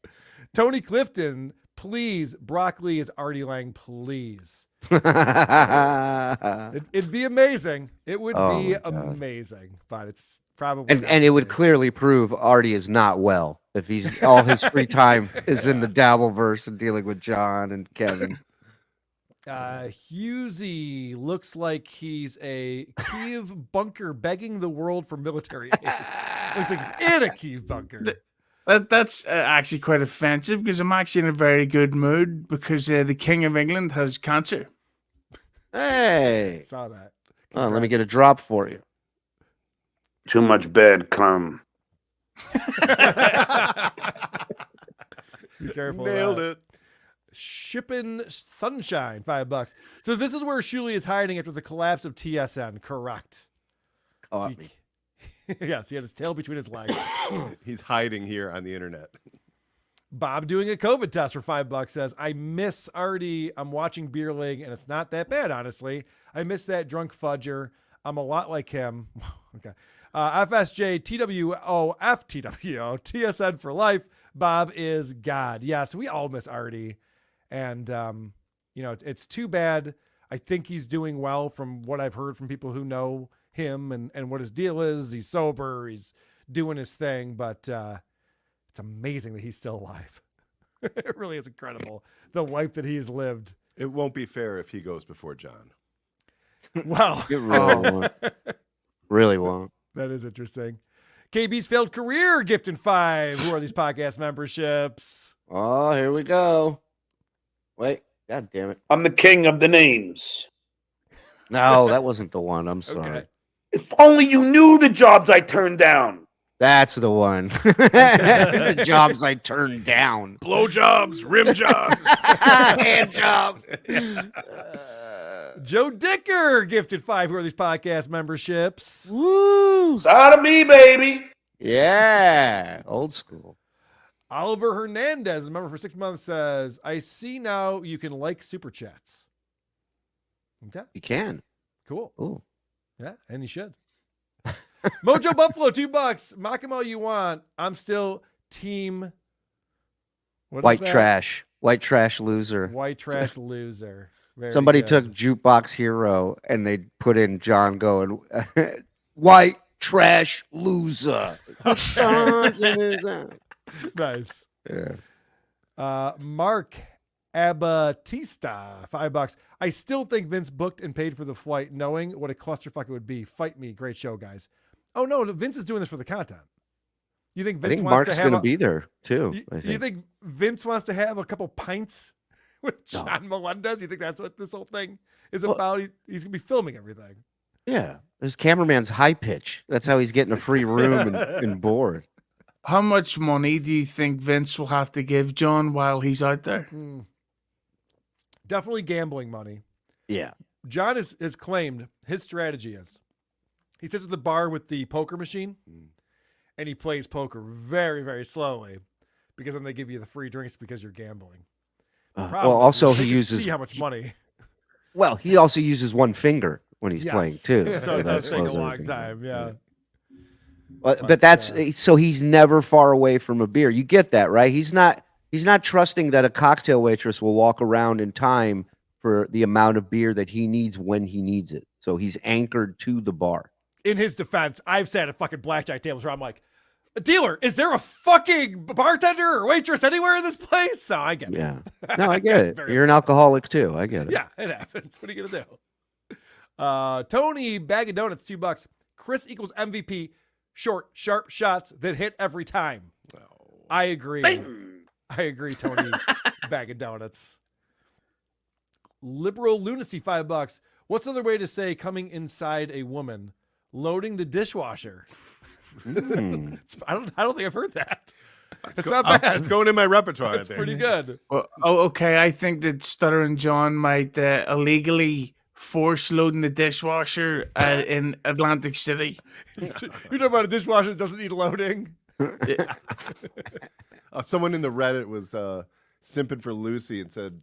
Tony Clifton, please. Broccoli is Artie Lang, please. It'd be amazing. It would be amazing, but it's probably and it would clearly prove Artie is not well if he's all his free time is in the Dabbleverse and dealing with John and Kevin. Hughezy looks like he's a Kiev bunker begging the world for military aid. Looks like he's in a Kiev bunker. That's actually quite offensive because I'm actually in a very good mood because the King of England has cancer. Hey. Saw that. Oh, let me get a drop for you. Too much bad cum. Be careful. Nailed it. Shipping Sunshine, $5. So this is where Shuley is hiding after the collapse of TSN, correct? Caught me. Yes, he had his tail between his legs. He's hiding here on the internet. Bob doing a COVID test for $5 says, I miss Artie. I'm watching Beer League, and it's not that bad, honestly. I miss that drunk fudger. I'm a lot like him. Okay. FSJ, TWO, FTWO, TSN for life. Bob is God. Yes, we all miss Artie. And, it's too bad. I think he's doing well from what I've heard from people who know him and what his deal is. He's sober. He's doing his thing. But it's amazing that he's still alive. It really is incredible. The life that he's lived. It won't be fair if he goes before John. Well, It really won't. Really won't. That is interesting. KB's failed career gifting 5. Who are these podcast memberships? Oh, here we go. Wait, god damn it. I'm the king of the names. No, that wasn't the one. I'm sorry. Okay. If only you knew the jobs I turned down. That's the one. The jobs I turned down. Blowjobs, rim jobs. Hand jobs. Joe Dicker gifted 5. Who are these podcast memberships? Woo. It's out of me, baby. Yeah. Old school. Oliver Hernandez, a member for 6 months, says, I see now you can like super chats. Okay, You can. cool. Ooh. Yeah, and you should. Mojo Buffalo, $2. Mock him all you want. I'm still team. What is White that? trash. White trash loser. White trash loser. Very Somebody good. took Jukebox Hero and they put in John going, white trash loser. Nice. Yeah. Mark Abatista, $5. I still think Vince booked and paid for the flight, knowing what a clusterfuck it would be. Fight me, great show, guys. Oh no, Vince is doing this for the content. You think I Vince think wants Mark's to going have to be there too. You think Vince wants to have a couple pints with John Melendez? You think that's what this whole thing is about? He's going to be filming everything. Yeah. This cameraman's high pitch. That's how he's getting a free room and board. How much money do you think Vince will have to give John while he's out there? Definitely gambling money. Yeah. John has claimed his strategy is he sits at the bar with the poker machine and he plays poker very, very slowly because then they give you the free drinks because you're gambling. Well, also they he can uses. see how much money. Well, he also uses one finger when he's Yes. playing too. So it that does take a slows long everything time. down. Yeah. But that's so he's never far away from a beer. You get that, right? He's not trusting that a cocktail waitress will walk around in time for the amount of beer that he needs when he needs it. So he's anchored to the bar. In his defense, I've sat at fucking blackjack tables where I'm like, dealer, is there a fucking bartender or waitress anywhere in this place? So I get it. Yeah. No, I get it. Very You're an alcoholic too. I get it. Yeah, it happens. What are you gonna do? Tony, bag of donuts, $2. Chris equals MVP. Short, sharp shots that hit every time. I agree. Bing. I agree, Tony. Bag of donuts. Liberal lunacy, $5. What's another way to say coming inside a woman? Loading the dishwasher. I don't think I've heard that. It's not bad. It's going in my repertoire. It's pretty good. Well, okay. I think that Stuttering John might illegally force loading the dishwasher in Atlantic City. You're talking about a dishwasher that doesn't need loading. Someone in the Reddit was simping for Lucy and said,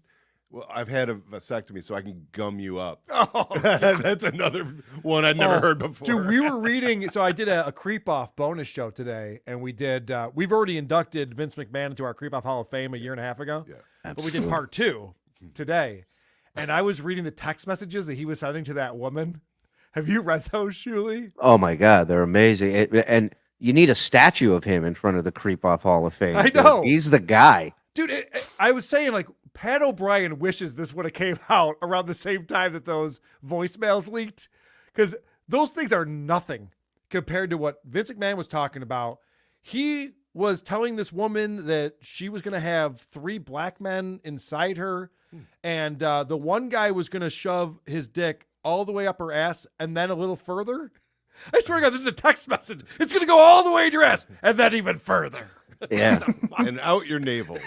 well, I've had a vasectomy, so I can gum you up. Oh, That's another one I'd never heard before. Dude, we were reading. So I did a creep off bonus show today, and we did. We've already inducted Vince McMahon into our creep off Hall of Fame a year and a half ago. Yeah. But we did part 2 today, and I was reading the text messages that he was sending to that woman. Have you read those, Shuli? Oh my God, they're amazing. And you need a statue of him in front of the Creep Off Hall of Fame. I know. He's the guy. Dude, I was saying, like, Pat O'Brien wishes this would have came out around the same time that those voicemails leaked, because those things are nothing compared to what Vince McMahon was talking about. He was telling this woman that she was going to have 3 black men inside her, and the one guy was going to shove his dick all the way up her ass and then a little further. I swear to God, this is a text message. It's going to go all the way to your ass and then even further. Yeah. And out your navel.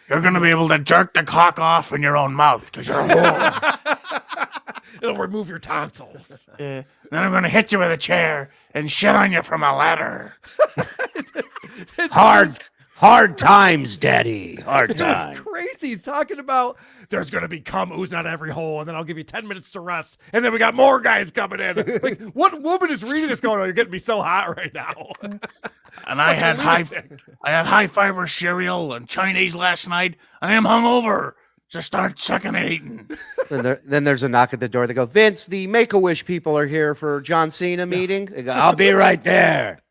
You're going to be able to jerk the cock off in your own mouth because you're a whore. It'll remove your tonsils. Then I'm going to hit you with a chair and shit on you from a ladder. Hard times, Daddy. Hard It times. was crazy. He's talking about there's going to be cum oozing out every hole, and then I'll give you 10 minutes to rest, and then we got more guys coming in. Like, what woman is reading this going, oh, you're getting me so hot right now? And I had lunatic. high fiber cereal and Chinese last night. I am hungover. Just start sucking and eating. Then there's a knock at the door. They go, Vince, the Make-A-Wish people are here for John Cena meeting. They go, I'll be right there.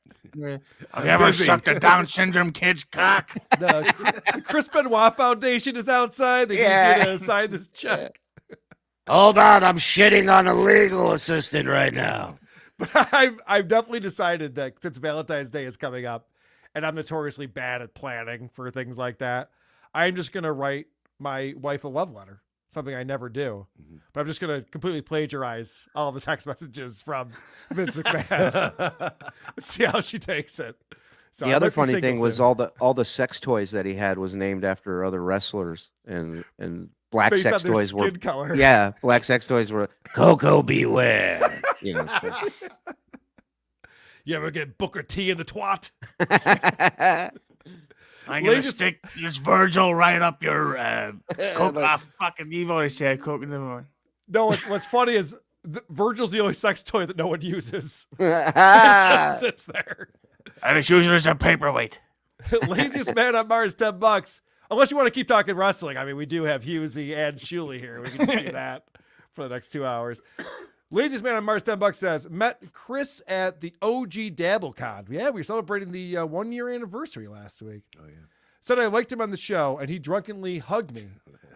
Have you ever sucked a Down syndrome kid's cock? The Chris Benoit Foundation is outside. They need you to sign this check. Hold on, I'm shitting on a legal assistant right now. But I've definitely decided that since Valentine's Day is coming up, and I'm notoriously bad at planning for things like that, I'm just gonna write my wife a love letter. Something I never do. But I'm just gonna completely plagiarize all the text messages from Vince McMahon. Let's see how she takes it. So The I other might be funny single thing was soon. all the sex toys that he had was named after other wrestlers, and black Based sex on their toys were skin color. yeah, black sex toys were Coco Beware. You know. You ever get Booker T in the twat? I'm gonna Ladies- stick this Virgil right up your coke off. Fucking, you've already said coke in the morning. No, what's funny is Virgil's the only sex toy that no one uses. It just sits there. And it's usually just a paperweight. Laziest man on Mars, $10. Unless you want to keep talking wrestling. I mean, we do have Hughezy and Shuley here. We can just do that for the next 2 hours. Laziest man on Mars, $10 says, met Chris at the OG Dabblecon. Yeah, we were celebrating the 1 year anniversary last week. Oh, yeah. Said I liked him on the show, and he drunkenly hugged me.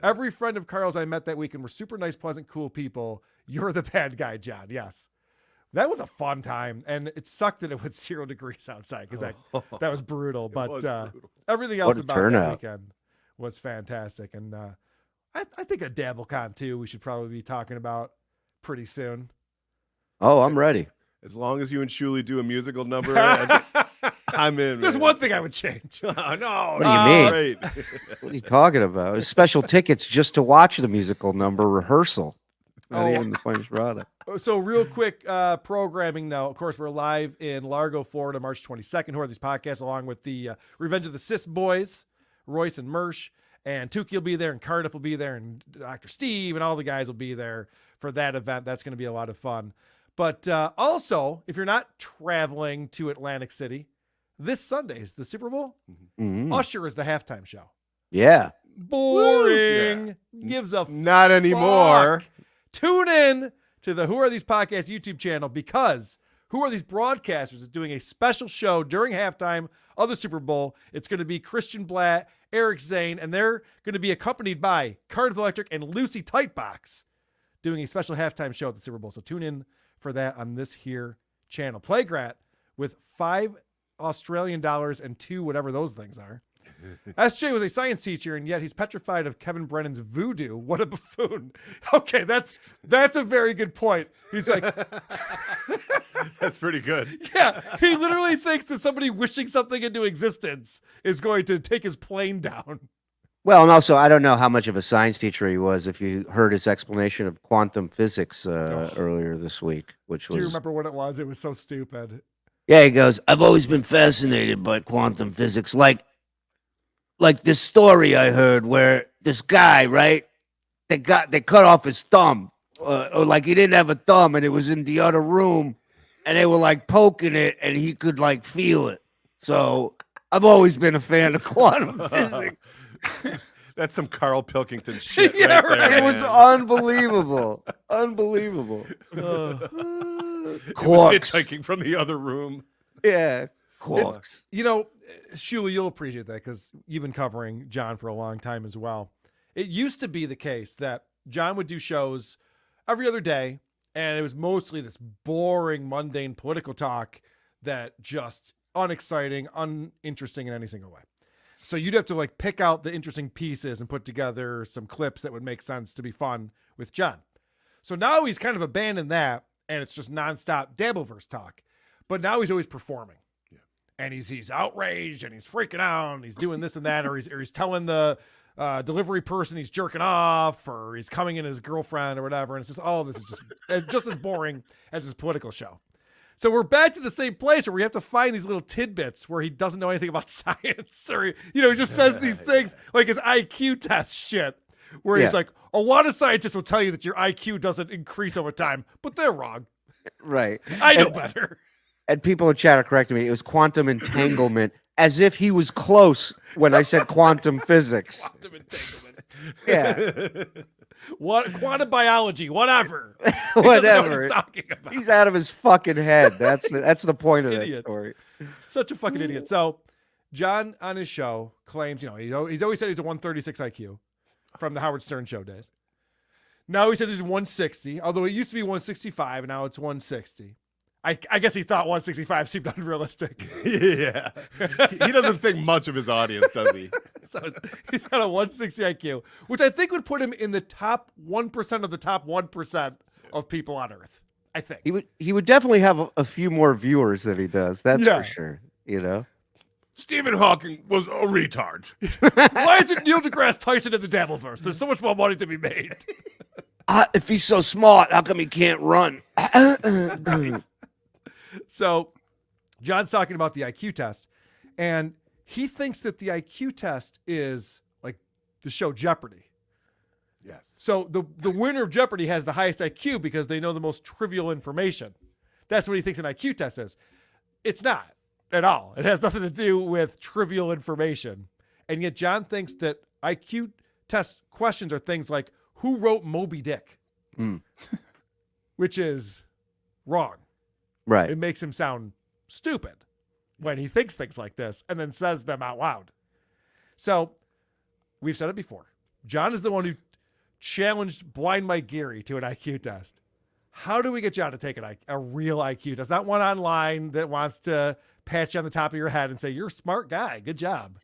Every friend of Karl's I met that weekend were super nice, pleasant, cool people. You're the bad guy, John. Yes. That was a fun time, and it sucked that it was 0 degrees outside because that was brutal. But was brutal. everything else What a about that turnout. weekend was fantastic. And I think a Dabblecon, too, we should probably be talking about pretty soon. Oh, I'm ready. As long as you and Shuley do a musical number, I'm in. There's man. one thing I would change. No, What do you mean? Great. What are you talking about? Special tickets just to watch the musical number rehearsal. Not Oh. even the finished product. So real quick programming now. Of course, we're live in Largo, Florida, March 22nd. Who are these podcasts along with the Revenge of the Sis Boys, Royce and Mersch, and Tukey will be there, and Cardiff will be there, and Dr. Steve, and all the guys will be there for that event. That's going to be a lot of fun. But also, if you're not traveling to Atlantic City, this Sunday is the Super Bowl. Mhm. Usher is the halftime show. Yeah. Boring. Gives a Not anymore. fuck. Tune in to the Who Are These Podcasts YouTube channel because Who Are These Broadcasters is doing a special show during halftime of the Super Bowl. It's going to be Christian Blatt, Eric Zane, and they're going to be accompanied by Cardiff Electric and Lucy Tightbox doing a special halftime show at the Super Bowl. So tune in for that on this here channel. Playgrat with $5 Australian and 2 whatever those things are. SJ was a science teacher, and yet he's petrified of Kevin Brennan's voodoo. What a buffoon. Okay, that's a very good point. He's like, That's pretty good. yeah, he literally thinks that somebody wishing something into existence is going to take his plane down. Well, and also, I don't know how much of a science teacher he was if you heard his explanation of quantum physics earlier this week, which Do you was... remember what it was? It was so stupid. Yeah, he goes, I've always been fascinated by quantum physics. Like this story I heard where this guy, right? They cut off his thumb, or like he didn't have a thumb, and it was in the other room, and they were like poking it, and he could like feel it. So I've always been a fan of quantum physics. That's some Carl Pilkington shit. Yeah, right there, It was man. unbelievable, unbelievable. It was Quarks, hitchhiking from the other room. yeah, quarks. You know, Shula, you'll appreciate that because you've been covering John for a long time as well. It used to be the case that John would do shows every other day, and it was mostly this boring, mundane political talk that just unexciting, uninteresting in any single way. So you'd have to like pick out the interesting pieces and put together some clips that would make sense to be fun with John. So now he's kind of abandoned that, and it's just nonstop Dabbleverse talk. But now he's always performing. And he's outraged and he's freaking out and he's doing this and that, or he's telling the delivery person he's jerking off, or he's coming in his girlfriend or whatever. And it's just all of this is just as boring as his political show. So we're back to the same place where we have to find these little tidbits where he doesn't know anything about science, or he just says these things like his IQ test shit, where he's like, a lot of scientists will tell you that your IQ doesn't increase over time, but they're wrong. Right. I know better. And people in chat are correcting me. It was quantum entanglement, as if he was close when I said quantum physics. Quantum entanglement. Yeah, What quantum biology, whatever. He doesn't know what whatever. he's talking about. He's out of his fucking head. That's the point of that Idiot. story. Such a fucking idiot. So John on his show claims, he's always said he's a 136 IQ from the Howard Stern show days. Now he says he's 160, although it used to be 165 and now it's 160. I guess he thought 165 seemed unrealistic. Yeah. He doesn't think much of his audience, does he? So he's got a 160 IQ, which I think would put him in the top 1% of the top 1% of people on Earth. I think. He would definitely have a few more viewers than he does. That's Yeah. for sure. You know. Stephen Hawking was a retard. Why isn't Neil deGrasse Tyson in the Dabbleverse? There's so much more money to be made. If he's so smart, how come he can't run? Right. So John's talking about the IQ test, and he thinks that the IQ test is like the show Jeopardy. Yes. So the winner of Jeopardy has the highest IQ because they know the most trivial information. That's what he thinks an IQ test is. It's not at all. It has nothing to do with trivial information. And yet John thinks that IQ test questions are things like, who wrote Moby Dick? Which is wrong. Right. It makes him sound stupid when he thinks things like this and then says them out loud. So we've said it before. John is the one who challenged Blind Mike Geary to an IQ test. How do we get John to take a real IQ test? Not one online that wants to pat you on the top of your head and say, you're a smart guy. Good job.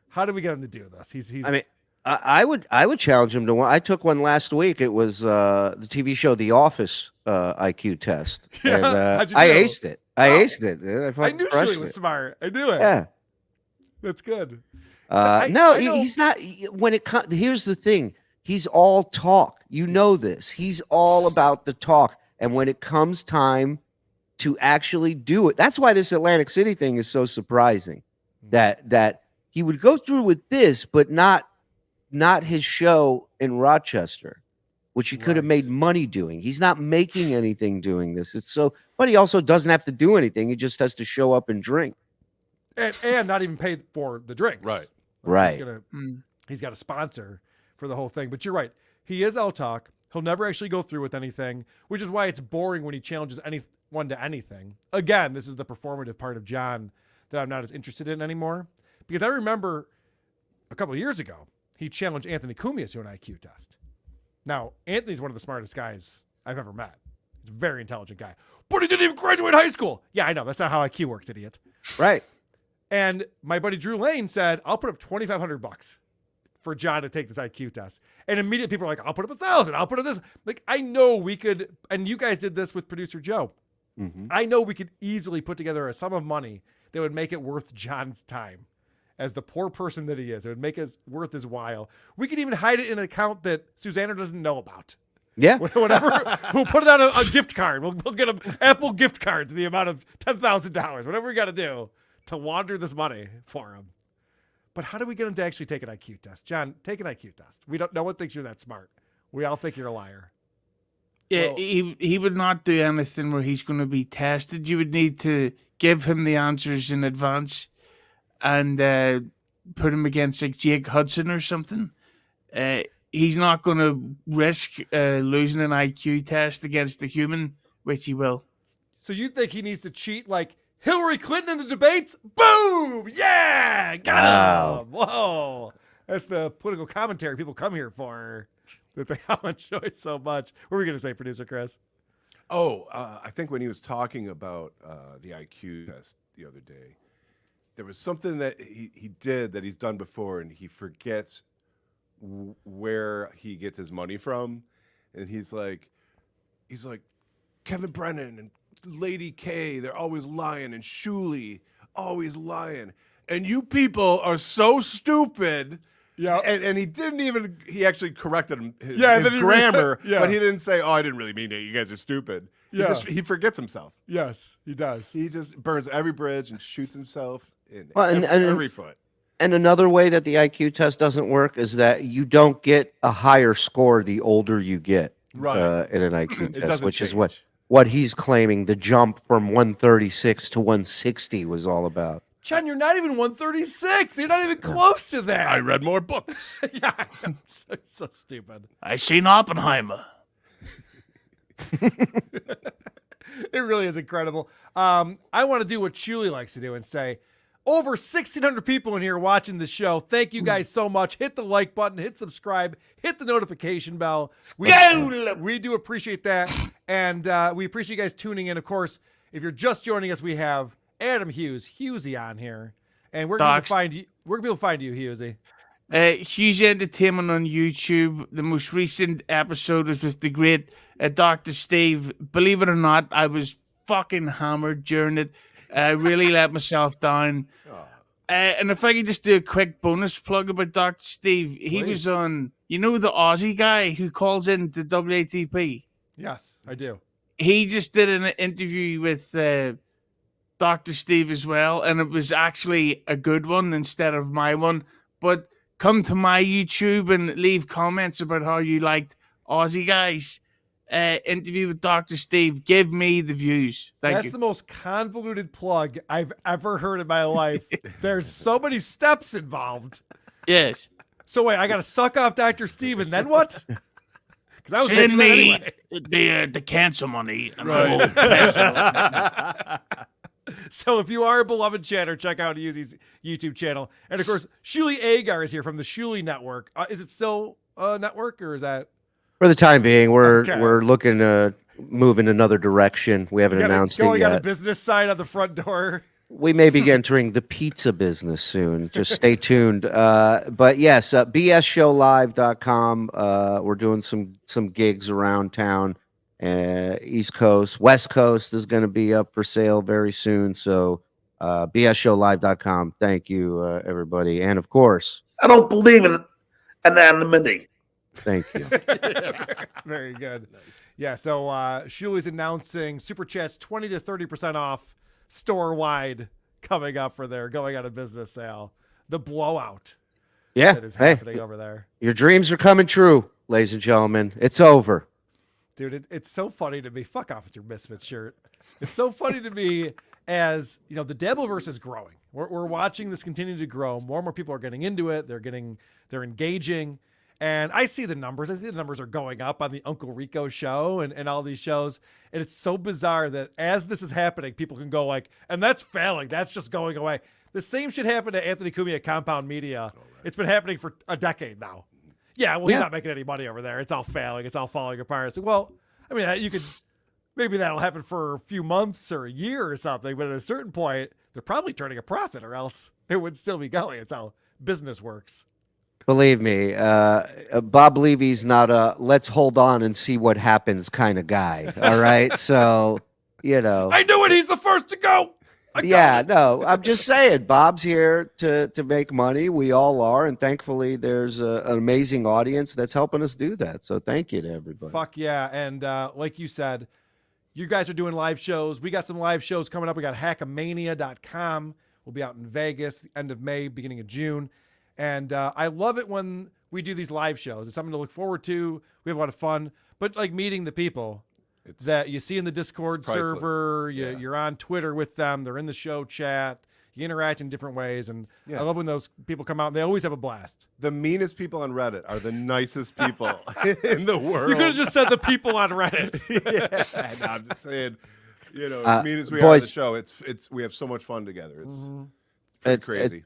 How do we get him to do this? He's I mean, I would challenge him to one. I took one last week. It was the TV show The Office IQ test. Yeah, And, how'd you I do? aced it. I aced it. I fucking knew crushed Shirley was it. smart. I knew it. Yeah. That's good. No, I know- he's not. When it comes, here's the thing. He's all talk. You know this. He's all about the talk. And when it comes time to actually do it, that's why this Atlantic City thing is so surprising. That he would go through with this, but not his show in Rochester, which he could have made money doing. He's not making anything doing this. It's so, but he also doesn't have to do anything. He just has to show up and drink. And not even pay for the drinks. Right. Right. He's got a sponsor for the whole thing. But you're right. He is all talk. He'll never actually go through with anything, which is why it's boring when he challenges anyone to anything. Again, this is the performative part of John that I'm not as interested in anymore. Because I remember a couple of years ago, he challenged Anthony Cumia to an IQ test. Now, Anthony's one of the smartest guys I've ever met. He's a very intelligent guy. But he didn't even graduate high school. Yeah, I know. That's not how IQ works, idiot. Right. And my buddy Drew Lane said, I'll put up $2,500 for John to take this IQ test. And immediately people are like, I'll put up $1,000. I'll put up this. Like, I know we could, and you guys did this with producer Joe. I know we could easily put together a sum of money that would make it worth John's time. As the poor person that he is, it would make it worth his while. We could even hide it in an account that Susanna doesn't know about. Yeah. Whatever. We'll put it on a gift card. We'll get an Apple gift card to the amount of $10,000. Whatever we got to do to launder this money for him. But how do we get him to actually take an IQ test? John, take an IQ test. No one thinks you're that smart. We all think you're a liar. Yeah, Well- he would not do anything where he's going to be tested. You would need to give him the answers in advance and put him against like Jake Hudson or something. He's not going to risk losing an IQ test against a human, which he will. So you think he needs to cheat like Hillary Clinton in the debates? Boom! Yeah! Got him! Whoa! That's the political commentary people come here for that they all enjoy so much. What were we going to say, producer Chris? Oh, I think when he was talking about the IQ test the other day, there was something that he did that he's done before, and he forgets where he gets his money from. And he's like, Kevin Brennan and Lady K, they're always lying, and Shuley, always lying. And you people are so stupid. Yeah. And he didn't even, he actually corrected him, his then he grammar, yeah. but he didn't say, oh, I didn't really mean it. You guys are stupid. Yeah. He forgets himself. Yes, he does. He just burns every bridge and shoots himself in Well, every foot. And another way that the IQ test doesn't work is that you don't get a higher score the older you get Right. in an IQ It test, doesn't which is change. what he's claiming the jump from 136 to 160 was all about. John, you're not even 136. You're not even close to that. I read more books. Yeah, so stupid. I seen Oppenheimer. It really is incredible. I want to do what Julie likes to do and say, over 1,600 people in here watching the show. Thank you guys so much. Hit the like button, hit subscribe, hit the notification bell. We do appreciate that. And we appreciate you guys tuning in. Of course, If you're just joining us, we have Adam Hughezy on here. And where can people find you? Where can people find you, Hughezy? Hughezy Entertainment on YouTube. The most recent episode was with the great Dr. Steve. Believe it or not, I was fucking hammered during it. I really let myself down. And if I could just do a quick bonus plug about Dr. Steve, he was on, the Aussie guy who calls in the WATP. Yes, I do. He just did an interview with Dr. Steve as well, and it was actually a good one instead of my one. But come to my YouTube and leave comments about how you liked Aussie guys. Interview with Dr. Steve. Give me the views. Thank you. That's the most convoluted plug I've ever heard in my life. There's so many steps involved. Yes. So wait, I got to suck off Dr. Steve and then what? Because I was Send me anyway. the cancer money. And So if you are a beloved chatter, check out Hughezy's YouTube channel. And of course, Shuli Agar is here from the Shuli Network. Is it still a network or is that? For the time being, we're Okay. looking to move in another direction. We haven't announced it Going on a yet. business sign on the front door. We may be entering the pizza business soon. Just stay tuned. But yes, bsshowlive.com. We're doing some gigs around town. East Coast, West Coast is going to be up for sale very soon. So bsshowlive.com. Thank you, everybody. And of course, I don't believe in anonymity. thank you. Very good. Yeah, so Shuli's announcing Super Chats 20 to 30% off store-wide coming up for their going out of business sale. The blowout Yeah. that is Hey, happening over there. your dreams are coming true, ladies and gentlemen. It's over. Dude, it's so funny to me. Fuck off with your Misfit shirt. It's so funny to me as, the Dabbleverse is growing. We're watching this continue to grow. More and more people are getting into it. They're engaging. And I see the numbers. I see the numbers are going up on the Uncle Rico show and all these shows. And it's so bizarre that as this is happening, people can go like, and that's failing. That's just going away. The same shit happened to Anthony Cumia at Compound Media. It's been happening for a decade now. Yeah, well, he's not making any money over there. It's all failing. It's all falling apart. It's like, well, I mean, you could, maybe that'll happen for a few months or a year or something. But at a certain point, they're probably turning a profit or else it would still be going. It's how business works. Believe me, Bob Levy's not a let's hold on and see what happens kind of guy. All right. So, I knew it. He's the first to go. No, I'm just saying Bob's here to make money. We all are. And thankfully, there's an amazing audience that's helping us do that. So thank you to everybody. Fuck yeah. And like you said, you guys are doing live shows. We got some live shows coming up. We got hackamania.com. We'll be out in Vegas, the end of May, beginning of June. And I love it when we do these live shows. It's something to look forward to. We have a lot of fun. But like meeting the people that you see in the Discord server, you're on Twitter with them. They're in the show chat. You interact in different ways. And I love when those people come out. And they always have a blast. The meanest people on Reddit are the nicest people in the world. You could have just said the people on Reddit. No, I'm just saying, as mean as we are on the show, it's we have so much fun together. It's pretty crazy.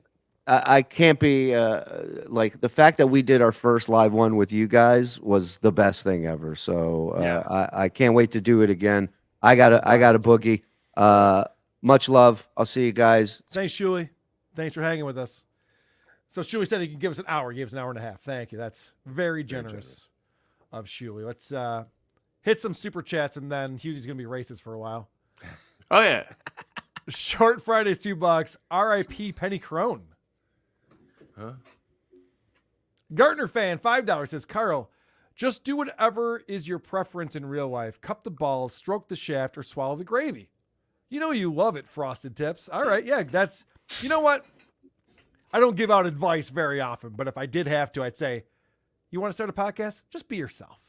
I can't be like the fact that we did our first live one with you guys was the best thing ever. So I can't wait to do it again. I got a boogie. Much love. I'll see you guys. Thanks, Shuli. Thanks for hanging with us. So Shuli said he can give us an hour. He gave us an hour and a half. Thank you. That's very generous of Shuli. Let's hit some super chats and then Hughezy's gonna be racist for a while. Oh yeah. Short Fridays, $2. R.I.P. Penny Crone. Huh? Gartner fan, $5 says, Karl, just do whatever is your preference in real life. Cup the balls, stroke the shaft, or swallow the gravy. You know you love it, Frosted Tips. All right, yeah, that's, you know what? I don't give out advice very often, but if I did have to, I'd say, you want to start a podcast? Just be yourself.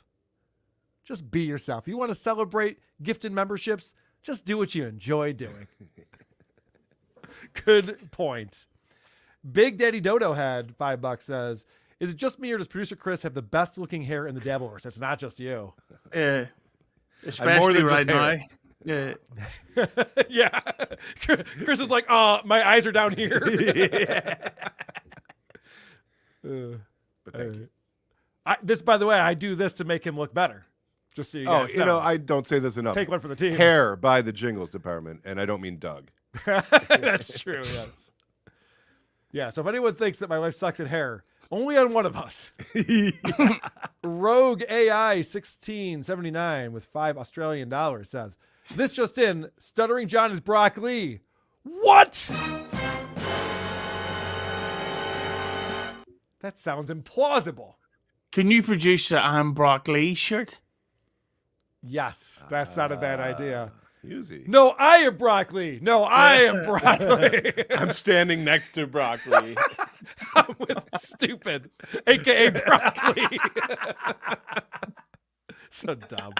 Just be yourself. You want to celebrate gifted memberships? Just do what you enjoy doing. Good point. Big Daddy Dodo had $5 says, is it just me or does producer Chris have the best looking hair in the Dabbleverse? It's not just you. Yeah. Especially right now. Yeah. Yeah. Chris is like, my eyes are down here. But thank you. This, by the way, I do this to make him look better. Just so you Oh, guys you know, I don't say this enough. take one for the team. Hair by the Jingles department, and I don't mean Doug. That's true. Yes. Yeah. So if anyone thinks that my wife sucks at hair, only on one of us. Rogue AI 1679 with $5 Australian says, this just in, Stuttering John is Brock Lee. What? That sounds implausible. Can you produce a I'm Brock Lee shirt? Yes, that's not a bad idea. Hughezy. No, I am Brock Lee. No, I am Brock Lee. I'm standing next to broccoli. I'm with stupid, aka Brock Lee. So dumb.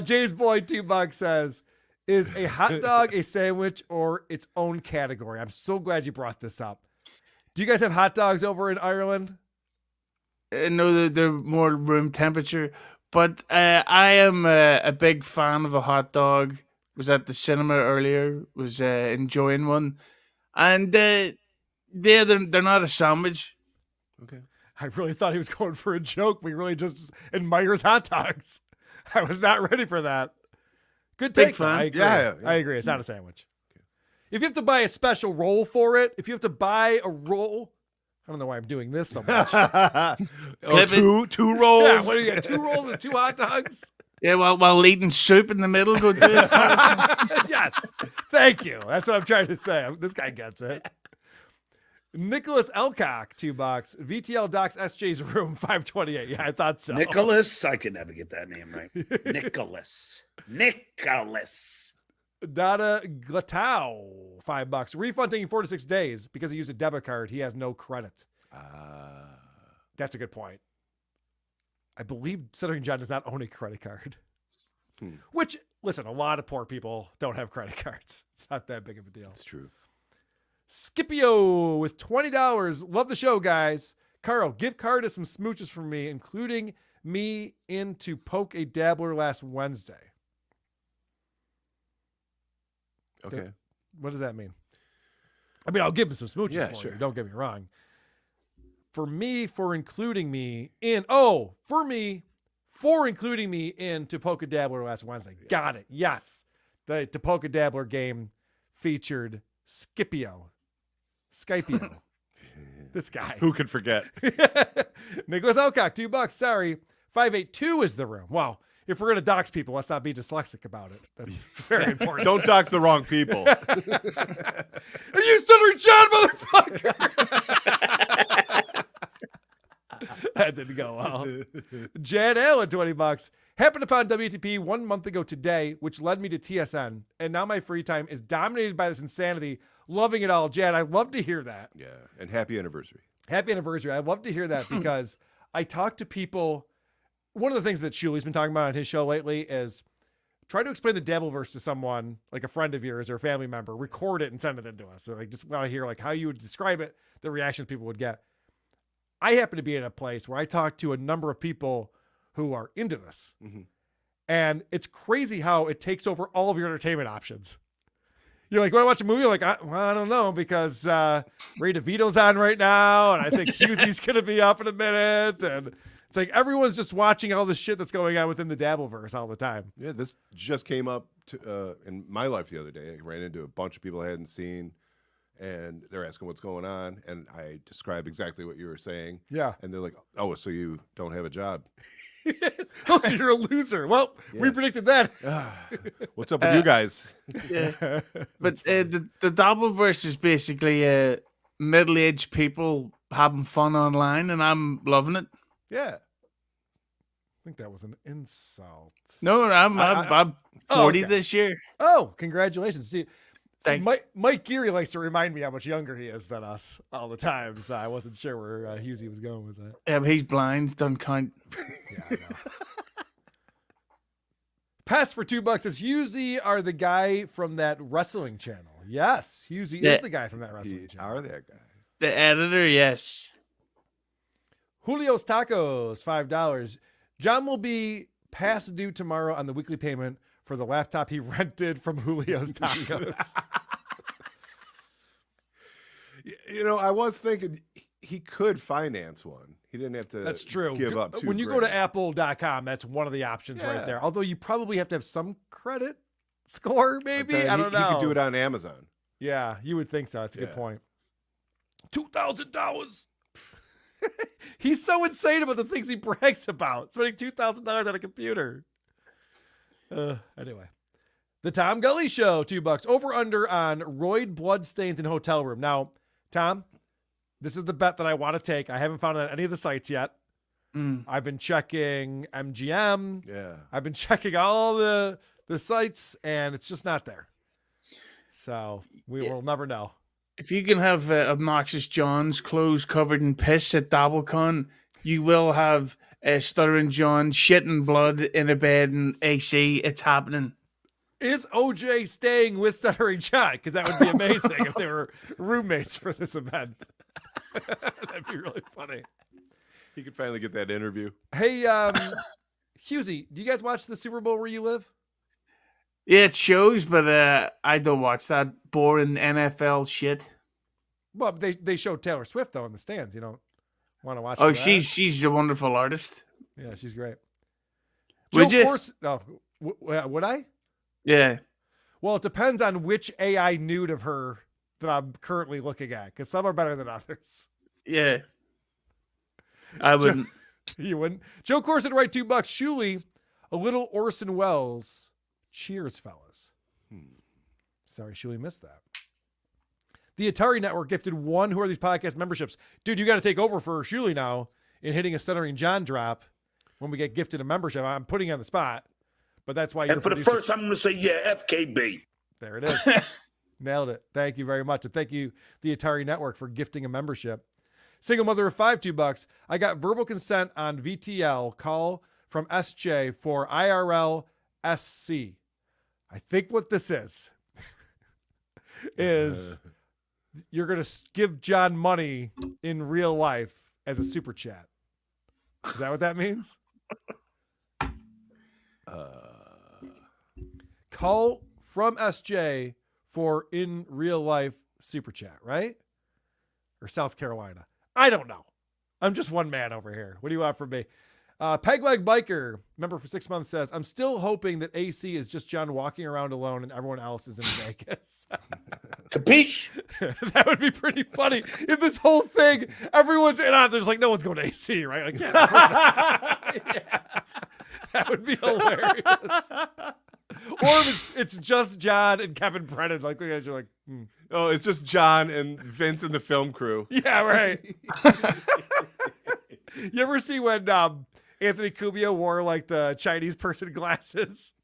James Boyd $2 says, is a hot dog a sandwich or its own category? I'm so glad you brought this up. Do you guys have hot dogs over in Ireland? No, they're more room temperature. But I am a big fan of a hot dog. Was at the cinema earlier. Was enjoying one, and they're not a sandwich. Okay. I really thought he was going for a joke. We really just admires hot dogs. I was not ready for that. Good Big take, though. fan. I agree. Yeah. I agree. It's not a sandwich. If you have to buy a special roll for it, if you have to buy a roll, I don't know why I'm doing this so much. Two rolls. Yeah, what do you got? 2 rolls with 2 hot dogs? Yeah, while eating soup in the middle, go do it. Yes. Thank you. That's what I'm trying to say. This guy gets it. Nicholas Elcock, $2. VTL Docs SJ's room 528. Yeah, I thought so. Nicholas, I could never get that name right. Nicholas. Dada Glatau, $5. Refund taking 4 to 6 days because he used a debit card. He has no credit. That's a good point. I believe Stuttering John does not own a credit card. Which, listen, a lot of poor people don't have credit cards. It's not that big of a deal. That's true. Scipio with $20. Love the show, guys. Karl, give Carter some smooches from me, including me in to poke a dabbler last Wednesday. Okay. What does that mean? I mean, I'll give him some smooches Yeah, for sure. you. Don't get me wrong. For me, for including me in. Oh, for me, for including me in to poke a dabbler last Wednesday. Got it. Yes. The to poke a dabbler game featured Scipio. This guy. Who could forget? Nicholas Elcock, $2. Sorry. 582 is the room. Wow. If we're going to dox people, let's not be dyslexic about it. That's very important. Don't dox the wrong people. Are you Stuttering John, motherfucker? That didn't go well. Jan Allen, $20. Happened upon WTP 1 month ago today, which led me to TSN. And now my free time is dominated by this insanity. Loving it all. Jan, I'd love to hear that. Yeah. And happy anniversary. Happy anniversary. I'd love to hear that because I talk to people. One of the things that Shuli's been talking about on his show lately is try to explain the Dabbleverse to someone, like a friend of yours or a family member, record it and send it in to us. So I just want to hear like how you would describe it, the reactions people would get. I happen to be in a place where I talk to a number of people who are into this. Mhm. And it's crazy how it takes over all of your entertainment options. You're like, want to watch a movie? You're like, I don't know, because Ray DeVito's on right now, and I think Hughezy's going to be up in a minute. And it's like everyone's just watching all the shit that's going on within the Dabbleverse all the time. Yeah, this just came up in my life the other day. I ran into a bunch of people I hadn't seen, and they're asking what's going on, and I described exactly what you were saying. Yeah. And they're like, oh, so you don't have a job. Oh, so you're a loser. Well, we predicted that. What's up with you guys? Yeah. But the Dabbleverse is basically middle-aged people having fun online, and I'm loving it. Yeah. I think that was an insult. No, I'm 40 okay. this year. Oh, congratulations. See, Thank- Mike Geary likes to remind me how much younger he is than us all the time, so I wasn't sure where Hughezy was going with that. Yeah, but he's blind. Doesn't count. Yeah, I know. Pass for $2 says Hughezy are the guy from that wrestling channel. Yes, Hughezy Yeah. is the guy from that wrestling channel. Are that guy? The editor, yes. Julio's Tacos, $5. John will be past due tomorrow on the weekly payment for the laptop he rented from Julio's Tacos. You know, I was thinking he could finance one. He didn't have to. That's true. Give up. When you go to $2,000. Apple.com, that's one of the options right Yeah. there. Although you probably have to have some credit score, maybe. Then I don't know. He could do it on Amazon. Yeah, you would think so. That's a good Yeah. point. $2,000. He's so insane about the things he brags about. Spending $2,000 on a computer. Anyway. The Tom Gully Show, $2. Over under on roid bloodstains in hotel room. Now, Tom, this is the bet that I want to take. I haven't found it on any of the sites yet. I've been checking MGM. Yeah. I've been checking all the sites, and it's just not there. So we will never know. If you can have Obnoxious John's clothes covered in piss at Dabblecon, you will have Stuttering John shitting blood in a bed in AC. It's happening. Is OJ staying with Stuttering John? Because that would be amazing if they were roommates for this event. That'd be really funny. He could finally get that interview. Hey, Hughezy, do you guys watch the Super Bowl where you live? Yeah, it shows, but I don't watch that boring NFL shit. Well, they show Taylor Swift though in the stands. You don't want to watch? Oh, for that? she's a wonderful artist. Yeah, she's great. Would Joe you? Corsi- oh, would I? Yeah. Well, it depends on which AI nude of her that I'm currently looking at, because some are better than others. Yeah. I wouldn't. You wouldn't. Joe Corson, right, $2. Shuli, a little Orson Welles. Cheers, fellas. Sorry, Shuli missed that. The Atari Network gifted one Who Are These Podcast memberships. Dude, you got to take over for Shuli now in hitting a Stuttering John drop when we get gifted a membership. I'm putting you on the spot, but that's why you're And for the producer. first time, I'm going to say, yeah, FKB. There it is. Nailed it. Thank you very much. And thank you, the Atari Network, for gifting a membership. Single mother of five, $2. I got verbal consent on VTL call from SJ for IRL SC. I think what this is you're going to give John money in real life as a super chat. Is that what that means? Call from SJ for in real life super chat, right? Or South Carolina. I don't know. I'm just one man over here. What do you want from me? Pegleg Biker, member for 6 months, says, I'm still hoping that AC is just John walking around alone and everyone else is in Vegas. Capiche? That would be pretty funny if this whole thing, everyone's in on, there's like, no one's going to AC, right? Like, yeah, yeah. That would be hilarious. Or if it's just John and Kevin Brennan. Like, you're like, Oh, it's just John and Vince and the film crew. yeah, right. You ever see when Anthony Cumia wore like the Chinese person glasses?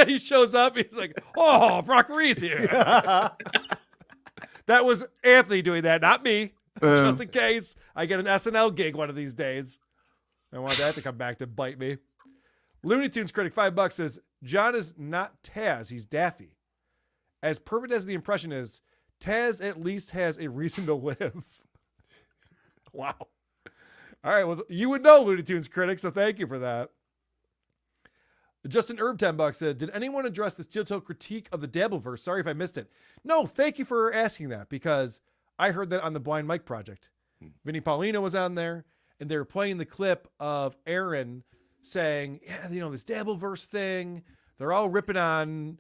He shows up, he's like, oh, Brock Reed's here. That was Anthony doing that, not me. Just in case I get an SNL gig one of these days. I want that to come back to bite me. Looney Tunes critic, $5 says, John is not Taz, he's Daffy. As perfect as the impression is, Taz at least has a reason to live. Wow. All right, well, you would know, Looney Tunes critic, so thank you for that. Justin Herb, $10 said, did anyone address the Steel Toe critique of the Dabbleverse? Sorry if I missed it. No, thank you for asking that, because I heard that on the Blind Mike Project. Vinny Paulino was on there, and they were playing the clip of Aaron saying, yeah, you know, this Dabbleverse thing, they're all ripping on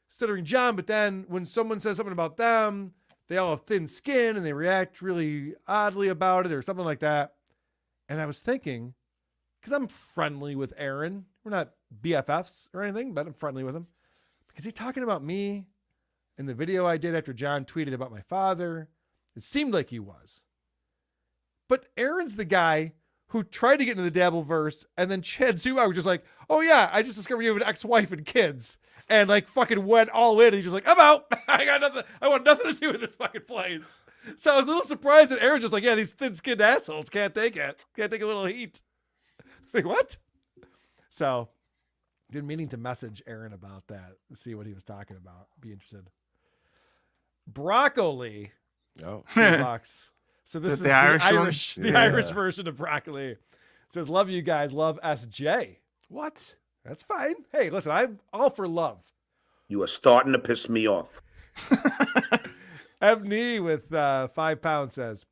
Stuttering John, but then when someone says something about them, they all have thin skin and they react really oddly about it or something like that. And I was thinking, because I'm friendly with Aaron, we're not BFFs or anything, but I'm friendly with him. Is he talking about me in the video I did after John tweeted about my father? It seemed like he was. But Aaron's the guy who tried to get into the Dabbleverse, and then Chad Zuma was just like, oh yeah, I just discovered you have an ex-wife and kids. And like fucking went all in. And he's just like, I'm out. I got nothing. I want nothing to do with this fucking place. So I was a little surprised that Aaron's just like, yeah, these thin-skinned assholes can't take it. Can't take a little heat. Like, what? So, been meaning to message Aaron about that and see what he was talking about. Be interested. Broccoli. Oh. $2. So this is the Irish one? the Irish version of broccoli. It says, love you guys. Love SJ. What? That's fine. Hey, listen, I'm all for love. You are starting to piss me off. Ebony with £5 says,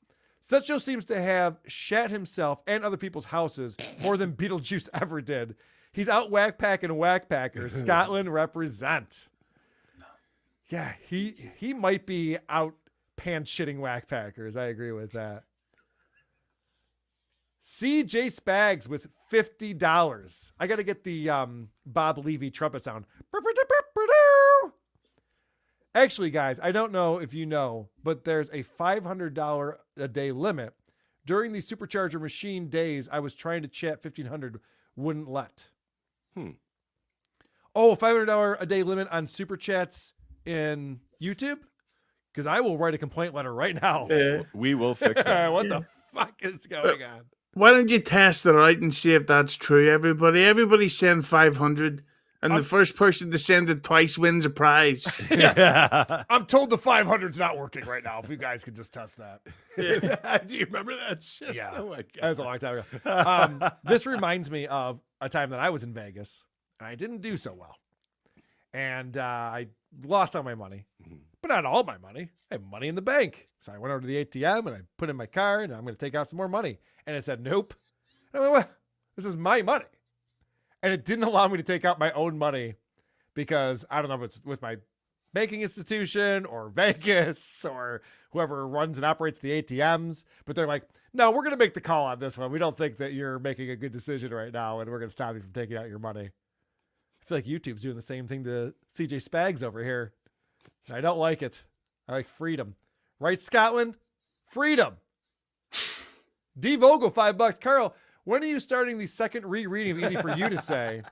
Seth seems to have shat himself and other people's houses more than Beetlejuice ever did. He's out whack-packing whack-packers. Scotland represent. Yeah, he might be out pants-shitting whack-packers. I agree with that. CJ Spags with $50. I got to get the Bob Levy trumpet sound. Actually, guys, I don't know if you know, but there's a $500 a day limit. During the Supercharger machine days, I was trying to chat 1,500, wouldn't let. Oh, $500 a day limit on Super Chats in YouTube? Because I will write a complaint letter right now. We will fix that. What the fuck is going on? Why don't you test it out and see if that's true, everybody? Everybody send 500, and the first person to send it twice wins a prize. I'm told the 500's not working right now. If you guys could just test that. Do you remember that shit? Yeah. Oh my God. That was a long time ago. This reminds me of a time that I was in Vegas, and I didn't do so well. And I lost all my money, but not all my money. I have money in the bank. So I went over to the ATM, and I put in my card, and I'm going to take out some more money. And it said, nope. And I went, well, this is my money. And it didn't allow me to take out my own money because I don't know if it's with my banking institution or Vegas or whoever runs and operates the ATMs. But they're like, no, we're going to make the call on this one. We don't think that you're making a good decision right now, and we're going to stop you from taking out your money. I feel like YouTube's doing the same thing to CJ Spags over here. And I don't like it. I like freedom. Right, Scotland? Freedom. D. Vogel, $5. Karl, when are you starting the second rereading of Easy for You to Say?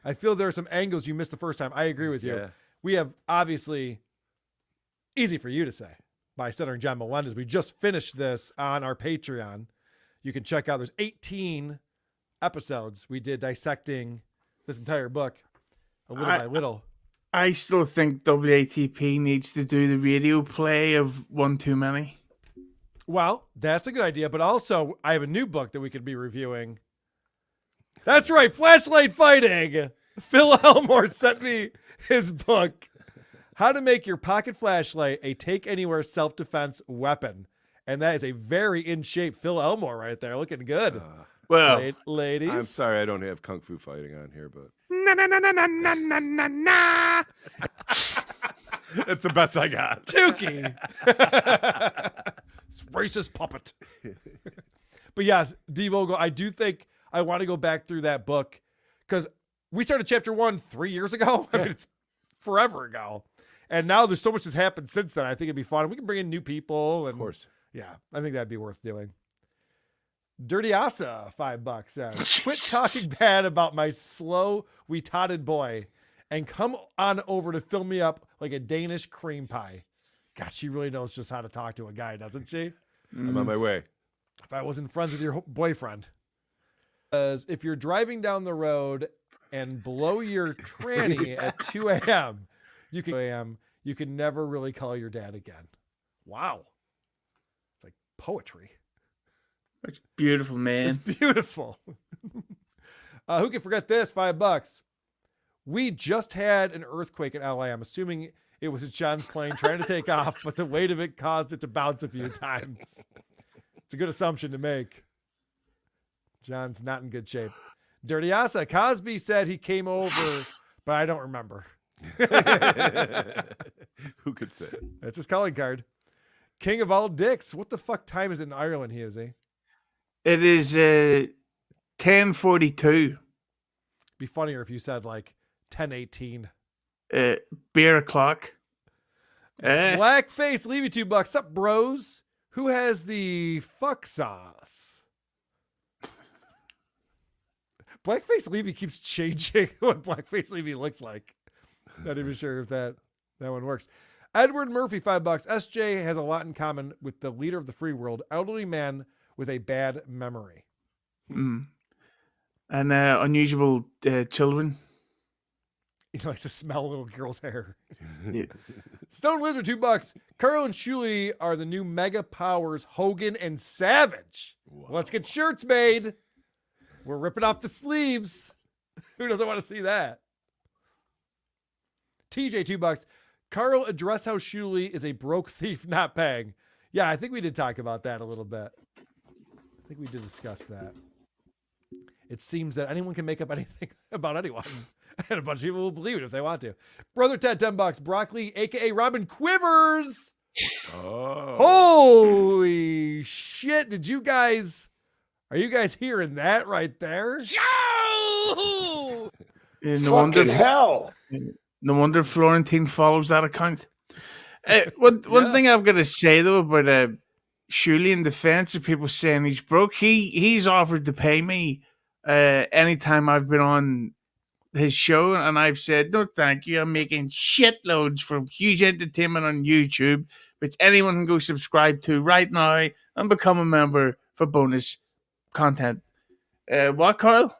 I feel there are some angles you missed the first time. I agree with you. Yeah. We have obviously Easy for You to Say by Stuttering John Melendez. We just finished this on our Patreon. You can check out, there's 18 episodes we did dissecting this entire book a little by little. I still think WATP needs to do the radio play of One Too Many. Well, that's a good idea, but also I have a new book that we could be reviewing. That's right, Flashlight Fighting. Phil Elmore sent me his book, How to Make Your Pocket Flashlight a Take-Anywhere Self-Defense Weapon. And that is a very in-shape Phil Elmore right there, looking good. Well, Ladies. I'm sorry I don't have Kung Fu Fighting on here, but it's the best I got. Tukey. Racist puppet. But yes, D. Vogel, I do think I want to go back through that book because we started chapter 1 3 years ago. I mean, it's forever ago. And now there's so much that's happened since then. I think it'd be fun. We can bring in new people. And, Of course. Yeah, I think that'd be worth doing. Dirty Asa, $5 says, quit talking bad about my slow, retarded boy and come on over to fill me up like a Danish cream pie. God, she really knows just how to talk to a guy, doesn't she? I'm on my way. If I wasn't friends with your boyfriend. Because if you're driving down the road and blow your tranny at 2 a.m., you can never really call your dad again. Wow. It's like poetry. it's beautiful, man. It's beautiful. Who can forget this? $5. We just had an earthquake in LA. I'm assuming it was John's plane trying to take off, but the weight of it caused it to bounce a few times. It's a good assumption to make. John's not in good shape. Dirty Asa, Cosby said he came over, but I don't remember. Who could say? That's his calling card. King of all dicks. What the fuck time is it in Ireland, Hughezy? It is 10:42. Be funnier if you said like 10:18. Beer o'clock. Blackface, leave you $2. Sup, bros? Who has the fuck sauce? Blackface Levy keeps changing what Blackface Levy looks like. Not even sure if that one works. Edward Murphy, $5. SJ has a lot in common with the leader of the free world, elderly man with a bad memory. And unusual children. He likes to smell little girls' hair. Yeah. Stone Wizard, $2. Karl and Shuli are the new mega powers, Hogan and Savage. Wow. Let's get shirts made. We're ripping off the sleeves. Who doesn't want to see that? TJ, $2. Karl, address how Shuli is a broke thief not paying. Yeah, I think we did talk about that a little bit. I think we did discuss that. It seems that anyone can make up anything about anyone. And a bunch of people will believe it if they want to. Brother Ted, $10. Broccoli, a.k.a. Robin Quivers. Oh. Holy shit. Are you guys hearing that right there? No wonder, hell. no wonder Florentine follows that account. One thing I've got to say though about Shuley in defense of people saying he's broke, he's offered to pay me anytime I've been on his show, and I've said no thank you. I'm making shitloads from Huge Entertainment on YouTube, which anyone can go subscribe to right now and become a member for bonus content. What, Karl?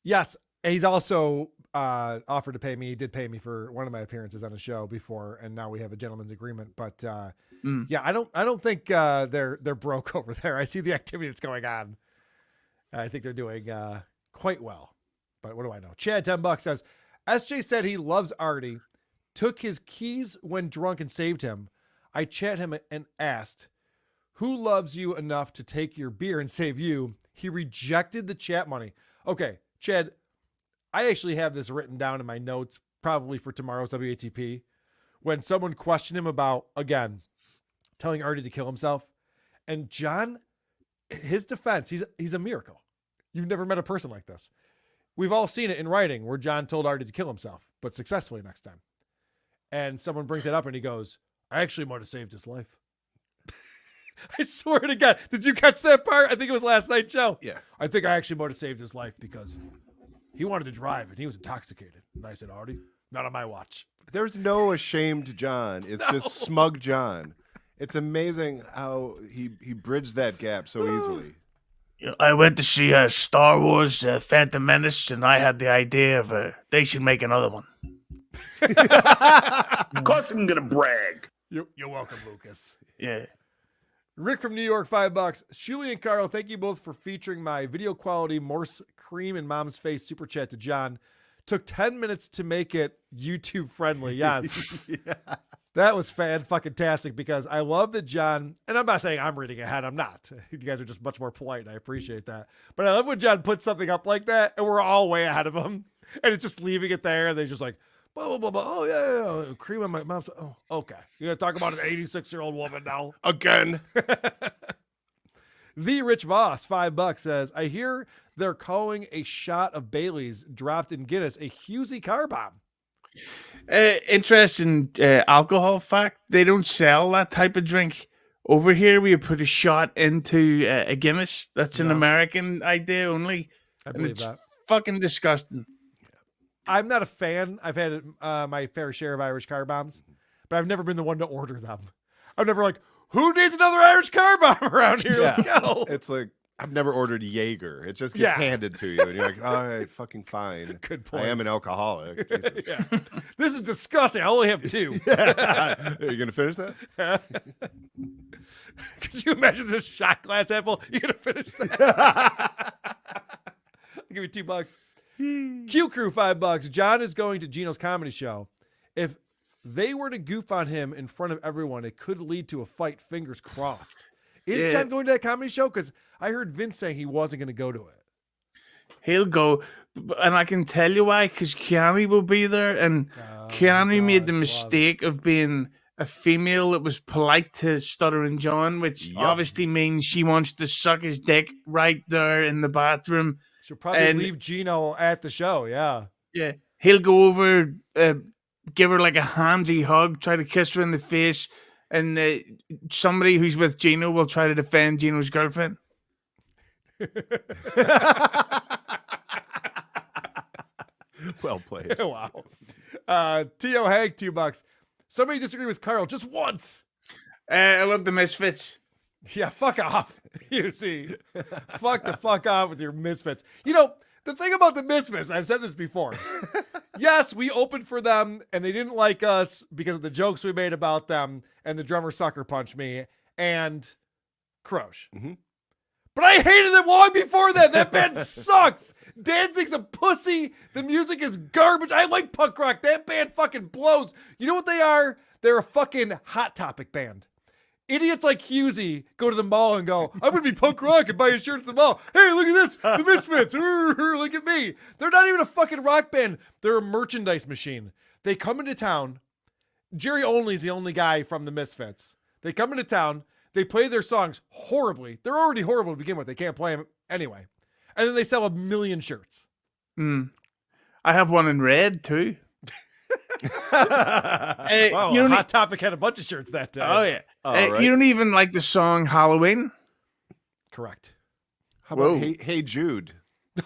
Yes. He's also offered to pay me. He did pay me for one of my appearances on a show before, and now we have a gentleman's agreement. But yeah, I don't think they're broke over there. I see the activity that's going on. I think they're doing quite well. But what do I know? Chad, $10 says, SJ said he loves Artie, took his keys when drunk and saved him. I chat him and asked, who loves you enough to take your beer and save you? He rejected the chat money. Okay, Chad, I actually have this written down in my notes, probably for tomorrow's WATP. When someone questioned him about, again, telling Artie to kill himself. And John, his defense, he's a miracle. You've never met a person like this. We've all seen it in writing where John told Artie to kill himself, but successfully next time. And someone brings it up and he goes, I actually might have saved his life. I swear to God. Did you catch that part? I think it was last night's show. Yeah. I think I actually might have saved his life because he wanted to drive and he was intoxicated. And I said, Artie, not on my watch. There's no ashamed John. It's just smug John. It's amazing how he bridged that gap so easily. I went to see Star Wars Phantom Menace, and I had the idea of they should make another one. Of course I'm going to brag. You're welcome, Lucas. Yeah. Rick from New York, $5. Shuley and Karl, thank you both for featuring my video quality Morse cream in mom's face super chat to John. Took 10 minutes to make it YouTube friendly. Yes. Yeah. That was fan-fucking-tastic because I love that John, and I'm not saying I'm reading ahead, I'm not. You guys are just much more polite, and I appreciate that. But I love when John puts something up like that, and we're all way ahead of him, and it's just leaving it there, and they're just like, blah, blah, blah, blah. Oh, yeah. Cream on my mom's. Oh, okay. You're going to talk about an 86-year-old woman now? Again. The Rich Voss, $5, says, I hear they're calling a shot of Bailey's dropped in Guinness a Hughezy car bomb. Interesting alcohol fact. They don't sell that type of drink over here. We put a shot into a Guinness. That's an American idea only. I And believe it's that. fucking disgusting. I'm not a fan. I've had my fair share of Irish car bombs, but I've never been the one to order them. I'm never like, who needs another Irish car bomb around here? Let's go. It's like, I've never ordered Jaeger. It just gets handed to you. And you're like, all right, fucking fine. Good point. I am an alcoholic. Jesus. Yeah. This is disgusting. I only have 2. Are you going to finish that? Could you imagine this shot glass apple? You're going to finish that? I'll give you $2. Q Crew, $5. John is going to Gino's comedy show. If they were to goof on him in front of everyone, it could lead to a fight. Fingers crossed. Is John going to that comedy show? Because I heard Vince saying he wasn't going to go to it. He'll go, and I can tell you why, because Keanu will be there, and Keanu made the mistake of being a female that was polite to Stuttering John, which obviously means she wants to suck his dick right there in the bathroom. She'll probably leave Gino at the show, yeah. Yeah, he'll go over, give her like a handsy hug, try to kiss her in the face, and somebody who's with Gino will try to defend Gino's girlfriend. Well played. Wow. T.O. Hank, $2. Somebody disagree with Karl just once. I love the Misfits. Yeah, fuck off. You see. fuck off with your Misfits. You know, the thing about the Misfits, I've said this before. Yes, we opened for them, and they didn't like us because of the jokes we made about them, and the drummer sucker punched me, and Croce. Mm-hmm. But I hated them long before that. That band sucks. Danzig's a pussy. The music is garbage. I like punk rock. That band fucking blows. You know what they are? They're a fucking Hot Topic band. Idiots like Hughezy go to the mall and go, I'm going to be punk rock and buy a shirt at the mall. Hey, look at this. The Misfits. Look at me. They're not even a fucking rock band. They're a merchandise machine. They come into town. Jerry Only's the only guy from the Misfits. They come into town. They play their songs horribly. They're already horrible to begin with. They can't play them anyway. And then they sell 1 million shirts. I have one in red too. Wow, you don't Hot Topic had a bunch of shirts that day. Oh yeah. right. You don't even like the song Halloween? Correct. How about Whoa. hey Jude?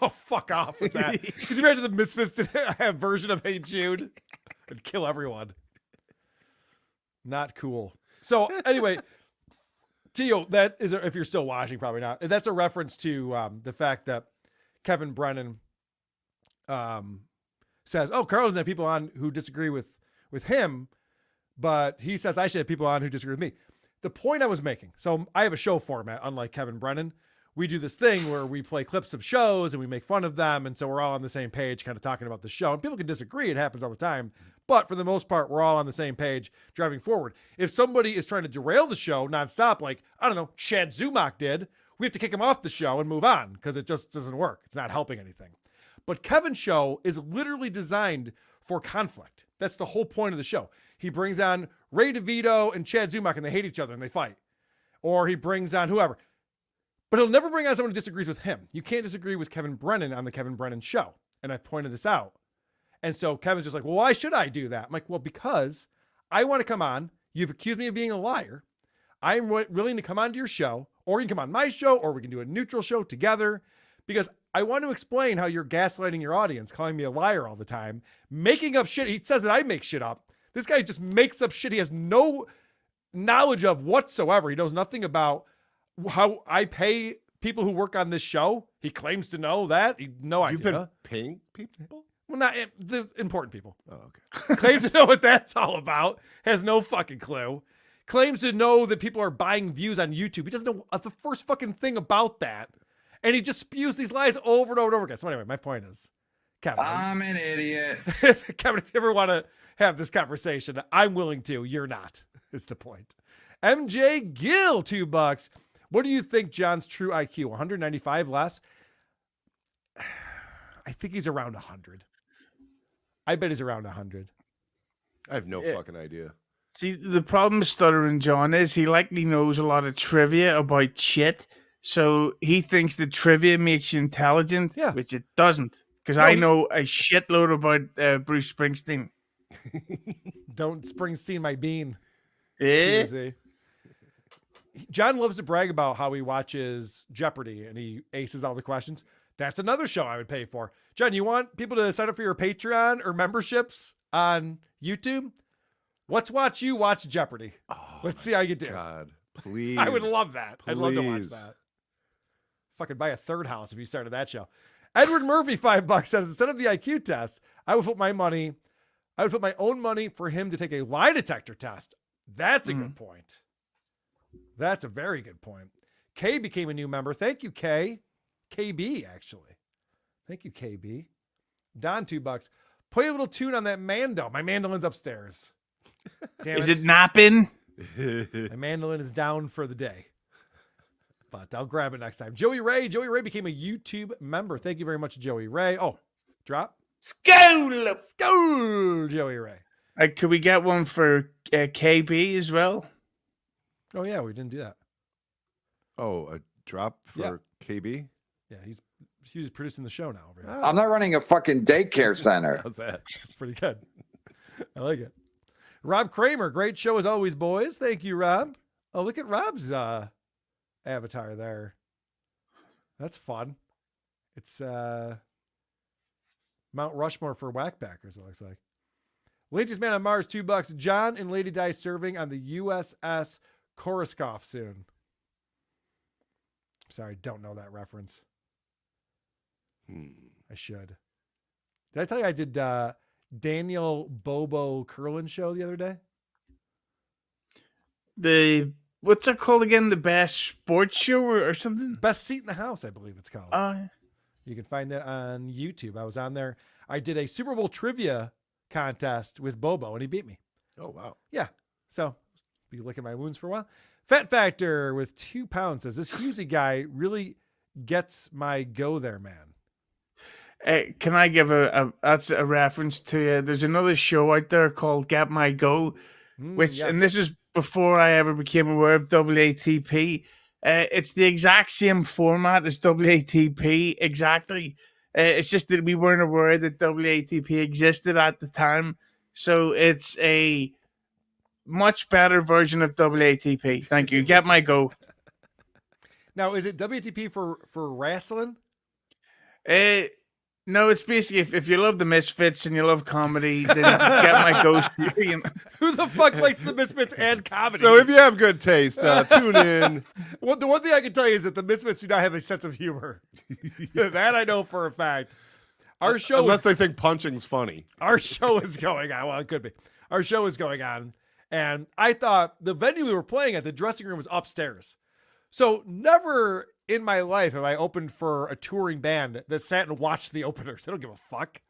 Oh, fuck off with that. Could you imagine the Misfits did a version of Hey Jude? It'd kill everyone. Not cool. So anyway, Tio, that is, if you're still watching, probably not. That's a reference to the fact that Kevin Brennan says, oh, Karl doesn't have people on who disagree with him, but he says I should have people on who disagree with me. The point I was making, so I have a show format, unlike Kevin Brennan. We do this thing where we play clips of shows and we make fun of them, and so we're all on the same page kind of talking about the show. And people can disagree. It happens all the time. But for the most part, we're all on the same page driving forward. If somebody is trying to derail the show nonstop, like, I don't know, Chad Zumach did, we have to kick him off the show and move on because it just doesn't work. It's not helping anything. But Kevin's show is literally designed for conflict. That's the whole point of the show. He brings on Ray DeVito and Chad Zumach and they hate each other and they fight. Or he brings on whoever. But he'll never bring on someone who disagrees with him. You can't disagree with Kevin Brennan on the Kevin Brennan show. And I've pointed this out. And so Kevin's just like, well, why should I do that? I'm like, well, because I want to come on. You've accused me of being a liar. I'm willing to come onto your show, or you can come on my show, or we can do a neutral show together, because I want to explain how you're gaslighting your audience, calling me a liar all the time, making up shit. He says that I make shit up. This guy just makes up shit he has no knowledge of whatsoever. He knows nothing about how I pay people who work on this show. He claims to know that. No idea. You've been paying people? Well, not the important people. Oh, okay. Claims to know what that's all about. Has no fucking clue. Claims to know that people are buying views on YouTube. He doesn't know the first fucking thing about that. And he just spews these lies over and over and over again. So anyway, my point is, Kevin. I'm an idiot. Kevin, if you ever want to have this conversation, I'm willing to. You're not, is the point. MJ Gill, $2. What do you think John's true IQ? 195 less? I think he's around 100. I bet he's around 100. I have no fucking idea. See, the problem with Stuttering John is he likely knows a lot of trivia about shit. So he thinks the trivia makes you intelligent, which it doesn't. Because I know a shitload about Bruce Springsteen. Don't Springsteen my bean. Eh? Easy. John loves to brag about how he watches Jeopardy and he aces all the questions. That's another show I would pay for. John, you want people to sign up for your Patreon or memberships on YouTube? Let's watch you watch Jeopardy. Let's see how you do. God, please. I would love that. I'd love to watch Please. that. Fucking buy a third house if you started that show. Edward Murphy, $5 says, instead of the IQ test, I would put my own money for him to take a lie detector test. That's a good point. That's a very good point. Kay became a new member. Thank you, Kay. KB, actually. Thank you, KB. Don, $2. Play a little tune on that mando. My mandolin's upstairs. Damn Is it napping? My mandolin is down for the day. But I'll grab it next time. Joey Ray. Joey Ray became a YouTube member. Thank you very much, Joey Ray. Oh, drop. Skol, Joey Ray. Could we get one for KB as well? Oh, yeah, we didn't do that. Oh, a drop for KB? Yeah, he's producing the show now. Over here. I'm not running a fucking daycare center. How's that? It's pretty good. I like it. Rob Kramer, great show as always, boys. Thank you, Rob. Oh, look at Rob's avatar there. That's fun. It's Mount Rushmore for whackbackers, it looks like. Laziest Man on Mars, $2. John and Lady Di serving on the USS Koroskov soon. Sorry, don't know that reference. I should. Did I tell you I did Daniel Bobo Curlin show the other day? What's it called again? The best sports show or something? Best Seat in the House, I believe it's called. Oh, You can find that on YouTube. I was on there. I did a Super Bowl trivia contest with Bobo, and he beat me. Oh, wow. Yeah. So, be licking my wounds for a while. Fat Factor with 2 pounds says, this Hughezy guy really gets my go there, man. Can I give that's a reference to there's another show out there called Get My Go, which yes. and this is before I ever became aware of WATP. It's the exact same format as WATP, exactly. It's just that we weren't aware that WATP existed at the time, so it's a much better version of WATP. Thank you. Get My Go. Now, is it WATP for wrestling? No, it's basically if you love the Misfits and you love comedy, then Get My Go. You know. Who the fuck likes the Misfits and comedy? So if you have good taste, tune in. Well, the one thing I can tell you is that the Misfits do not have a sense of humor. That I know for a fact. Our show Unless they think punching's funny. Our show is going on. Well, it could be. Our show is going on. And I thought the venue we were playing at, the dressing room was upstairs. So never in my life have I opened for a touring band that sat and watched the openers. They don't give a fuck.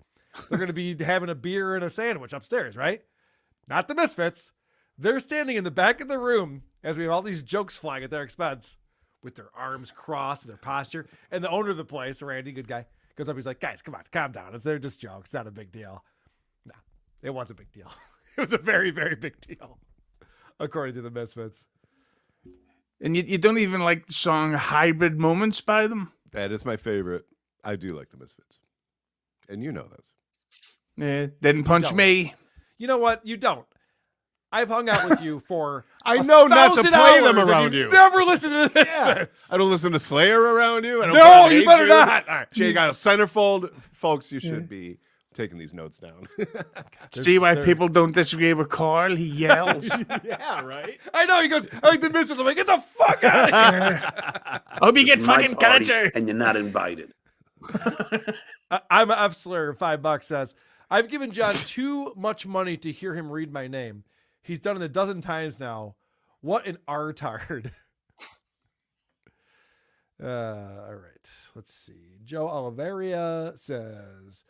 They're going to be having a beer and a sandwich upstairs, right? Not the Misfits. They're standing in the back of the room as we have all these jokes flying at their expense with their arms crossed and their posture. And the owner of the place, Randy, good guy, goes up. He's like, guys, come on, calm down. They're just jokes. It's not a big deal. No, it was a big deal. It was a very, very big deal, according to the Misfits. And you don't even like the song Hybrid Moments by them? That is my favorite. I do like the Misfits. And you know this. Yeah, didn't punch Don't. me. You know what? You don't. I've hung out with you for I know not to 1,000 play them hours, and around you've you. Never listened to the Misfits. I don't listen to Slayer around you. I don't No, fucking you hate better not. All right. Jay got a centerfold. Folks, you should be taking these notes down. See why people don't disagree with Karl? He yells. Yeah, right? I know. He goes, I like the Misfits. I'm like, get the fuck out of here. I hope you get It's my fucking party, cancer. and you're not invited. I'm an Epsler. $5 says, I've given John too much money to hear him read my name. He's done it a dozen times now. What an artard. All right. Let's see. Joe Oliveria says,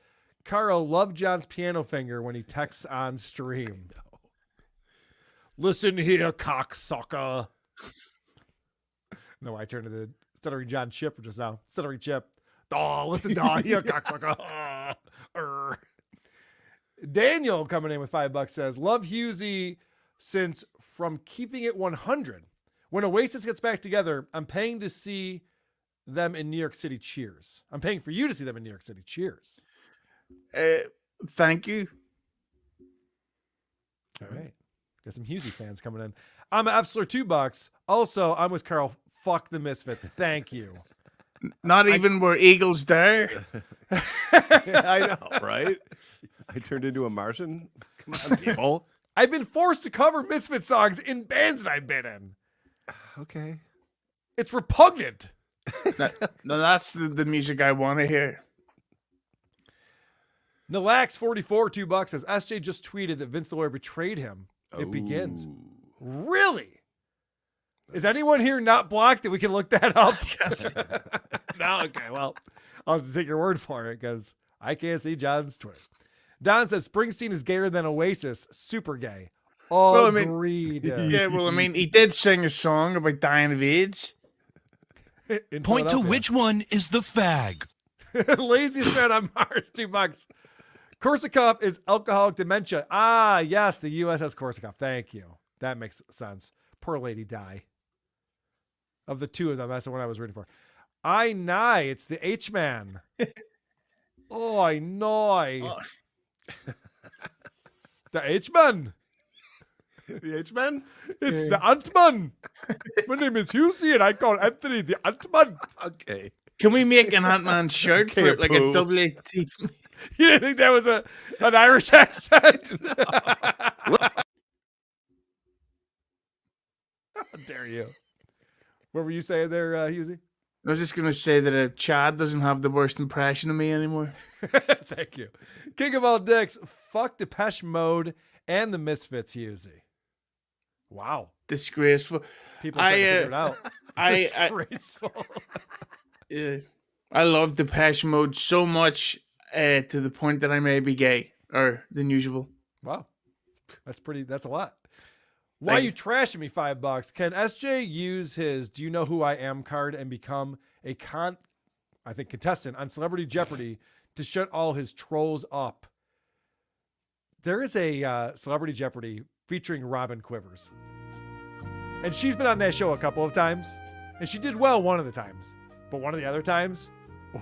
Karl loved John's piano finger when he texts on stream. No. Listen here, cocksucker. No, I turned to the Stuttering John chip just now. Stuttering chip. Oh, listen here, cocksucker. Daniel coming in with $5 says, love Hughezy since from keeping it 100. When Oasis gets back together, I'm paying to see them in New York City. Cheers. I'm paying for you to see them in New York City. Cheers. Thank you. All right. Got some Hughezy fans coming in. I'm an Epsler $2. Also, I'm with Karl. Fuck the Misfits. Thank you. Not even were Eagles there. I know, right? I turned into a Martian. Come on, people. I've been forced to cover Misfit songs in bands that I've been in. Okay. It's repugnant. No, that's the music I want to hear. Nilax44 $2 says SJ just tweeted that Vince the Lawyer betrayed him. It begins. Ooh. Really? Is anyone here not blocked that we can look that up? No, okay. Well, I'll have to take your word for it because I can't see John's Twitter. Don says Springsteen is gayer than Oasis. Super gay. Well, I mean, Agreed. Yeah, well, I mean, he did sing a song about dying of AIDS. In Point to Philadelphia. which one is the fag. Laziest man on Mars, $2. Korsakoff is alcoholic dementia. Ah, yes, the USS Korsakoff. Thank you. That makes sense. Poor lady die. Of the two of them, that's the one I was reading for. I nigh. It's the H-man. Oh, I know. The H-man. The H-Men? It's the Ant-Man. My name is Hughezy and I call Anthony the Ant-Man. Okay. Can we make an Ant-Man shirt for Can't like poo. a WAT? You didn't think that was an Irish accent? How dare you? What were you saying there, Hughezy? I was just going to say that Chad doesn't have the worst impression of me anymore. Thank you. King of all dicks, fuck Depeche Mode and the Misfits, Hughezy. Wow. Disgraceful. People trying to figure it out. I Disgraceful. I love Depeche Mode so much to the point that I may be gay or than usual. Wow. That's a lot. Why Like- you trashing me $5? Can SJ use his "Do you know who I am" card and become a contestant on Celebrity Jeopardy to shut all his trolls up? There is a Celebrity Jeopardy featuring Robin Quivers, and she's been on that show a couple of times, and she did well one of the times, but one of the other times,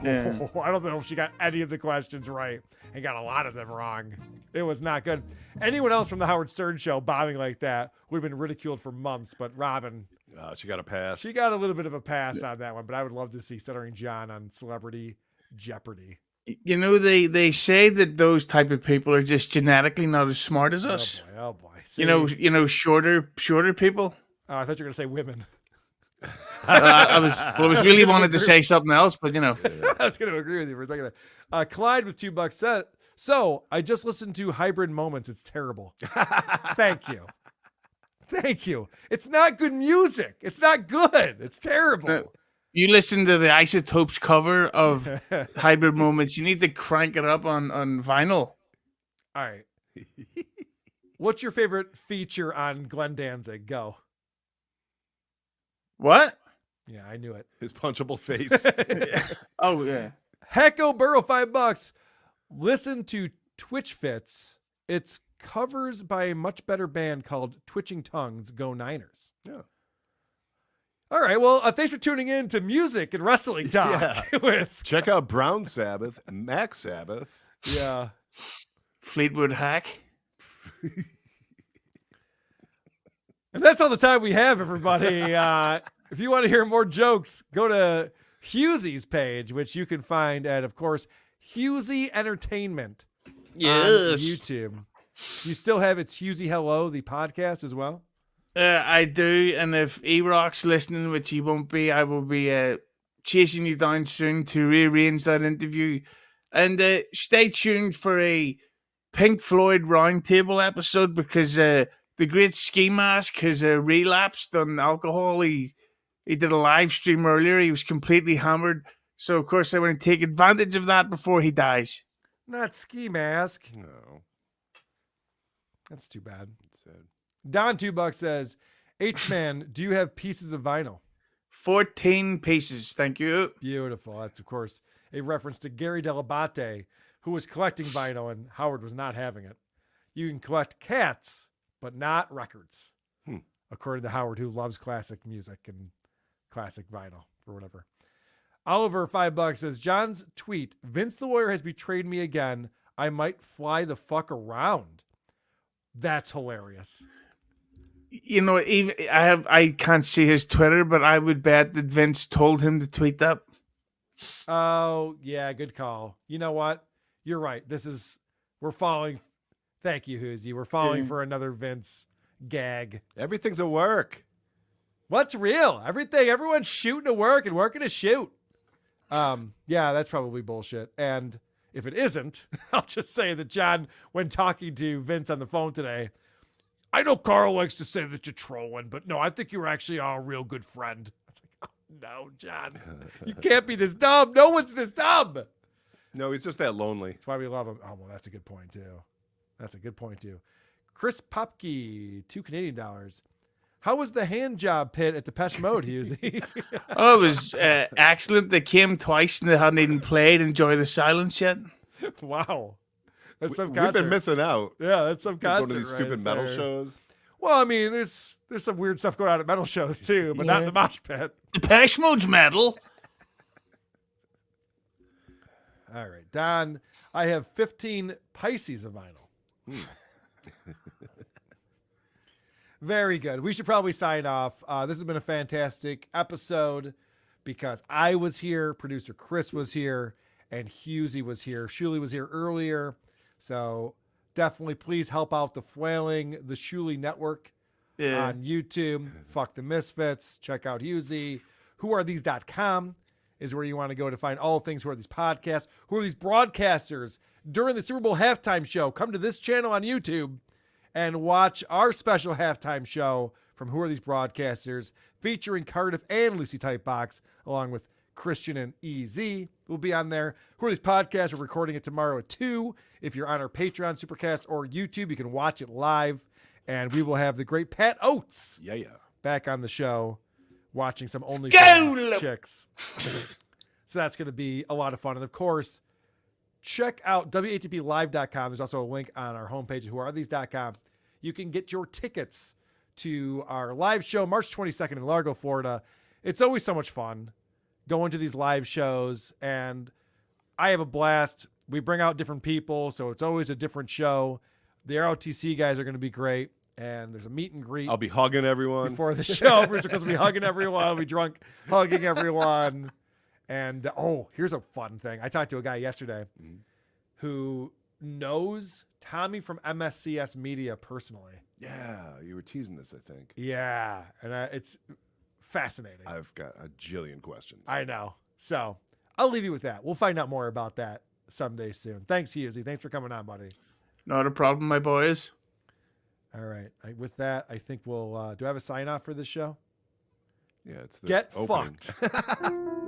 Yeah. I don't know if she got any of the questions right and got a lot of them wrong. It was not good. Anyone else from the Howard Stern show bombing like that would have been ridiculed for months, but Robin, She got a pass. she got a little bit of a pass on that one, but I would love to see Stuttering John on Celebrity Jeopardy. You know, they say that those type of people are just genetically not as smart as us. Oh boy. See? You know, shorter people. Oh, I thought you were going to say women. I was really wanted to say something else, but you know. I was going to agree with you for a second there. Clyde with $2 said, so I just listened to Hybrid Moments. It's terrible. Thank you. Thank you. It's not good music. It's not good. It's terrible. You listen to the Isotopes cover of Hybrid Moments. You need to crank it up on vinyl. All right. What's your favorite feature on Glenn Danzig? Go. What? Yeah, I knew it. His punchable face. Oh yeah. Hecko Burrow, $5. Listen to Twitch Fits. It's covers by a much better band called Twitching Tongues. Go Niners. Yeah. All right. Well, thanks for tuning in to music and wrestling talk. with Check out Brown Sabbath, Mac Sabbath. yeah. Fleetwood Hack. And that's all the time we have, everybody. If you want to hear more jokes, go to Hughezy's page, which you can find at, of course, Hughezy Entertainment on YouTube. You still have It's Hughezy Hello, the podcast as well? I do, and if E-Rock's listening, which he won't be, I will be chasing you down soon to rearrange that interview. And stay tuned for a Pink Floyd roundtable episode because the great Ski Mask has relapsed on alcohol. He did a live stream earlier. He was completely hammered. So, of course, I want to take advantage of that before he dies. Not Ski Mask. No. That's too bad. Sad. Don $2 says, H-Man, do you have pieces of vinyl? 14 pieces. Thank you. Beautiful. That's, of course, a reference to Gary Delabate, who was collecting vinyl and Howard was not having it. You can collect cats, but not records, according to Howard, who loves classic music and classic vinyl or whatever. Oliver $5 says, John's tweet, Vince the Warrior has betrayed me again. I might fly the fuck around. That's hilarious. You know, even I can't see his Twitter, but I would bet that Vince told him to tweet that. Oh, yeah, good call. You know what? You're right. We're falling. Thank you, Hughezy. We're falling for another Vince gag. Everything's a work. What's real? Everything. Everyone's shooting to work and working to shoot. Yeah, that's probably bullshit. And if it isn't, I'll just say that John, when talking to Vince on the phone today, I know Karl likes to say that you're trolling, but no, I think you're actually a real good friend. It's like, oh, no, John, you can't be this dumb. No one's this dumb. No, he's just that lonely. That's why we love him. Oh, well, that's a good point, too. That's a good point, too. Chris Popke, $2 Canadian. How was the hand job pit at Depeche Mode, Hughezy? Oh, it was excellent. They came twice and they hadn't even played Enjoy the Silence yet. Wow. That's some We've concert. been missing out. Yeah, that's some concert. Going to these stupid metal shows. Well, I mean, there's some weird stuff going on at metal shows, too, but not in the mosh pit. Depeche Mode's metal. All right, Don, I have 15 Pisces of vinyl. Very good. We should probably sign off. This has been a fantastic episode because I was here, producer Chris was here, and Hughezy was here. Shuley was here earlier. So definitely please help out the Flailing, the Shuley Network on YouTube. Fuck the Misfits. Check out Hughezy. WhoAreThese.com is where you want to go to find all things Who Are These podcasts. Who are these broadcasters during the Super Bowl halftime show? Come to this channel on YouTube and watch our special halftime show from Who Are These Broadcasters featuring Cardiff and Lucy Tightbox along with Christian and EZ will be on there. Who Are These Podcasts? We're recording it tomorrow at 2. If you're on our Patreon, Supercast, or YouTube, you can watch it live. And we will have the great Pat Oates Yeah. back on the show watching some Skål! OnlyFans chicks. So that's going to be a lot of fun. And of course, check out WATPlive.com. There's also a link on our homepage at whoarethese.com. You can get your tickets to our live show March 22nd in Largo, Florida. It's always so much fun going to these live shows, and I have a blast. We bring out different people, so it's always a different show. The ROTC guys are going to be great, and there's a meet and greet. I'll be hugging everyone before the show. Bruce will be hugging everyone. I'll be drunk, hugging everyone. And here's a fun thing. I talked to a guy yesterday who knows Tommy from MSCS Media personally. Yeah, you were teasing this, I think. Yeah, and it's fascinating. I've got a jillion questions. I know. So I'll leave you with that. We'll find out more about that someday soon. Thanks, Hughezy. Thanks for coming on, buddy. Not a problem, my boys. All right. With that, I think we'll. Do I have a sign off for this show? Yeah, it's the Get opening. fucked.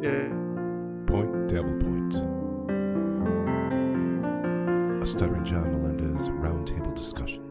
Yeah. Point, Dabblepoint. A Stuttering John Melendez roundtable discussion.